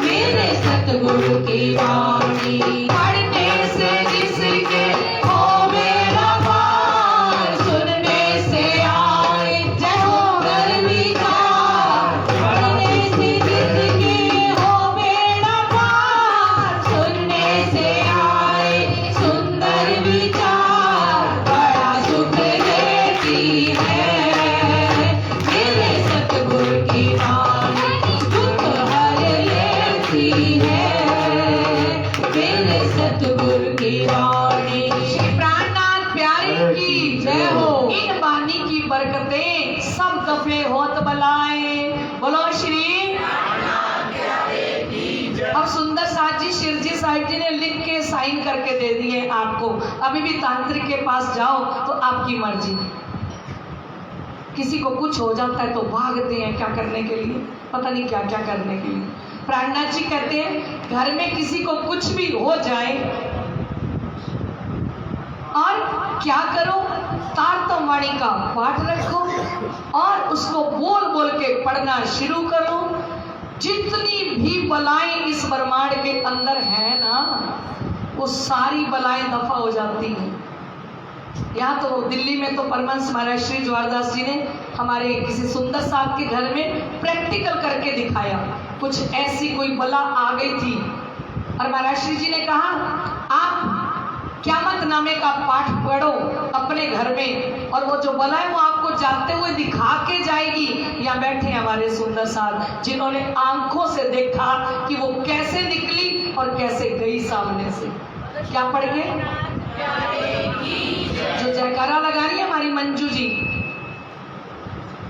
मेरे सतगुरु की वाणी। पढ़ने से जिसके हो मेरा पार, सुनने से आए जय हो कर विचार। पढ़ने से जिसके हो मेरा पार, सुनने से आए सुंदर विचार। बड़ा सुख देती है मेरे सतगुरु की वाणी, दुख हर लेती है मेरे सतगुरु की वाणी। श्री प्राणनाथ प्यारे की जय हो। इन वाणी की बरकतें सब दफे होत बलाए। बोलो श्री। अब सुंदर साथ जी शिरजी साहिब जी ने लिख के साइन करके दे दिए आपको। अभी भी तांत्रिक के पास जाओ तो आपकी मर्जी। किसी को कुछ हो जाता है तो भागते हैं क्या करने के लिए, पता नहीं क्या क्या करने के लिए। प्राणनाथ जी कहते हैं घर में किसी को कुछ भी हो जाए और क्या करो, तारतम वाणी का पाठ रखो और उसको बोल बोल के पढ़ना शुरू करो। जितनी भी बलाएं इस ब्रह्मांड के अंदर है ना, वो सारी बलाएं दफा हो जाती हैं। यहाँ तो दिल्ली में तो परमहंस महाराज श्री ज्वारदास जी ने हमारे किसी सुंदर साहब के घर में प्रैक्टिकल करके दिखाया। कुछ ऐसी कोई बला आ गई थी और महाराज श्री जी ने कहा आप क़यामत नामे का पाठ पढ़ो अपने घर में, और वो जो बला है वो आपको जाते हुए दिखा के जाएगी। यहाँ बैठे हमारे सुंदर साहब जिन्होंने आंखों से देखा कि वो कैसे निकली और कैसे गई सामने से। क्या पढ़ गए? जो जयकारा लगा रही है हमारी मंजू जी,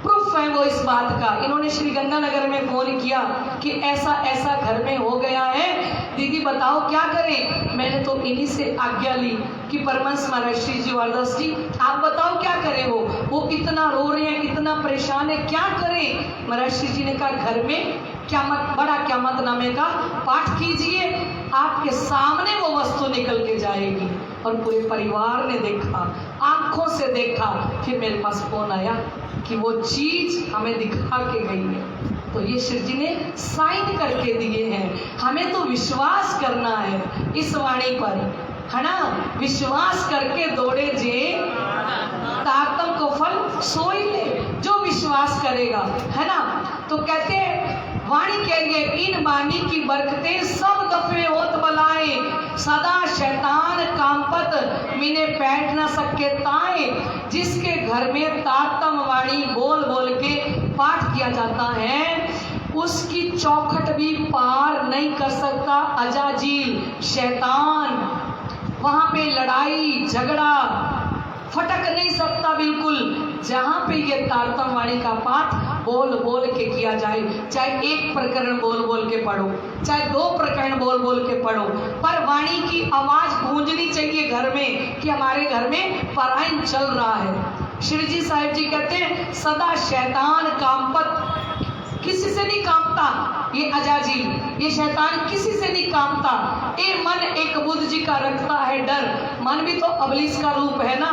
प्रूफ है वो इस बात का। इन्होंने श्री गंगानगर में फोन किया कि ऐसा ऐसा घर में हो गया है, दीदी बताओ क्या करें। मैंने तो इन्हीं से आज्ञा ली कि परमहंस महाराज श्री ज्वारदास जी आप बताओ क्या करें। वो इतना रो रहे हैं, इतना परेशान है, क्या करें। महाराज श्री जी ने कहा घर में क़यामत, बड़ा क़यामत नामे का पाठ कीजिए, आपके सामने वो वस्तु निकल के जाएगी। और पूरे परिवार ने देखा, आंखों से देखा। फिर मेरे पास फोन आया कि वो चीज हमें दिखा के गई है। तो ये श्री जी ने साइन करके दिए हैं। हमें तो विश्वास करना है इस वाणी पर, है ना। विश्वास करके दौड़े जे तातम को फल सोई ले, जो विश्वास करेगा, है ना। तो कहते वाणी कह रही है इन वाणी की बरकतें सब दफे होत बलाए, सदा शैतान कामपत मिने बैठ न सके ताए। जिसके घर में तातम वाणी बोल बोल के पाठ किया जाता है उसकी चौखट भी पार नहीं कर सकता अजाजील शैतान। वहां पे लड़ाई झगड़ा फटक नहीं सकता बिल्कुल, जहां पे ये तारतम वाणी का पाठ बोल बोल के किया जाए। चाहे एक प्रकरण बोल बोल के पढ़ो, चाहे 2 प्रकरण बोल बोल के पढ़ो, पर वाणी की आवाज गूंजनी चाहिए घर में कि हमारे घर में पारायण चल रहा है। श्री जी साहिब जी कहते हैं सदा शैतान कामपत, किसी से नहीं कांपता ये अजाजील, ये शैतान किसी से नहीं कांपता। ये मन एक बुद्ध जी का रखता है डर। मन भी तो अबलीस का रूप है ना,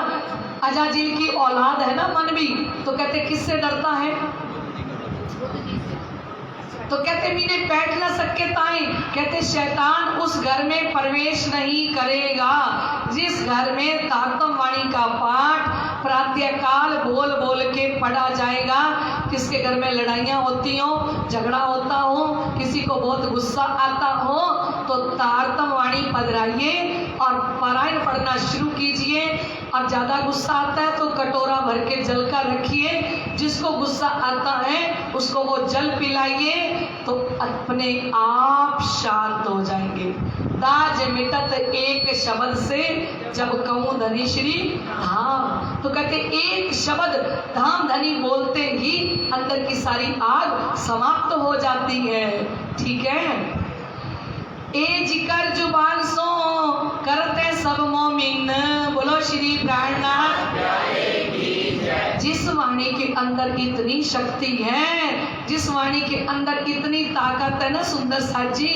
अजाजील की औलाद है ना मन भी। तो कहते किससे डरता है? तो कहते मीने बैठ ना सके ताई, कहते शैतान उस घर में प्रवेश नहीं करेगा जिस घर में तातम वाणी का पाठ प्रातःकाल बोल बोल के पढ़ा जाएगा। किसके घर में लड़ाइयाँ होती हो, झगड़ा होता हो, किसी को बहुत गुस्सा आता हो, तो तारतम वाणी पधराइए और पारायण पढ़ना शुरू कीजिए। अब ज़्यादा गुस्सा आता है तो कटोरा भर के जल का रखिए, जिसको गुस्सा आता है उसको वो जल पिलाइए, तो अपने आप शांत हो जाएंगे। दाज मिटत एक शब्द से जब कहूँ धनी श्री धाम। तो कहते एक शब्द धाम धनी बोलते ही अंदर की सारी आग समाप्त हो जाती है। ठीक है। ए जिकर जुबान सो करते सब मोमिन, बोलो श्री प्राणनाथ। जिस वाणी के अंदर इतनी शक्ति है, जिस वाणी के अंदर इतनी ताकत है ना सुंदर साथ जी,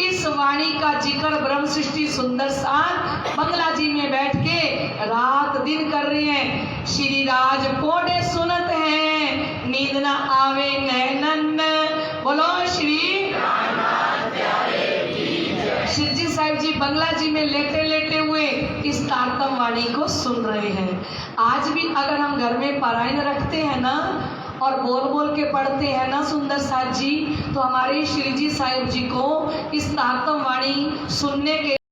इस वाणी का जिक्र ब्रह्म सृष्टि सुंदर साथ बंगला जी में बैठ के रात दिन कर रहे हैं। श्री राज कोडे सुनत हैं, नींद ना आवे नैनन, बोलो श्री शिवजी साहिब जी बंगला जी में लेटे लेटे हुए इस तारतम वाणी को सुन रहे हैं। आज भी अगर हम घर में पारायण रखते हैं ना और बोल बोल के पढ़ते हैं ना सुंदर साथ जी, तो हमारे श्री जी साहिब जी को इस तारतम वाणी सुनने के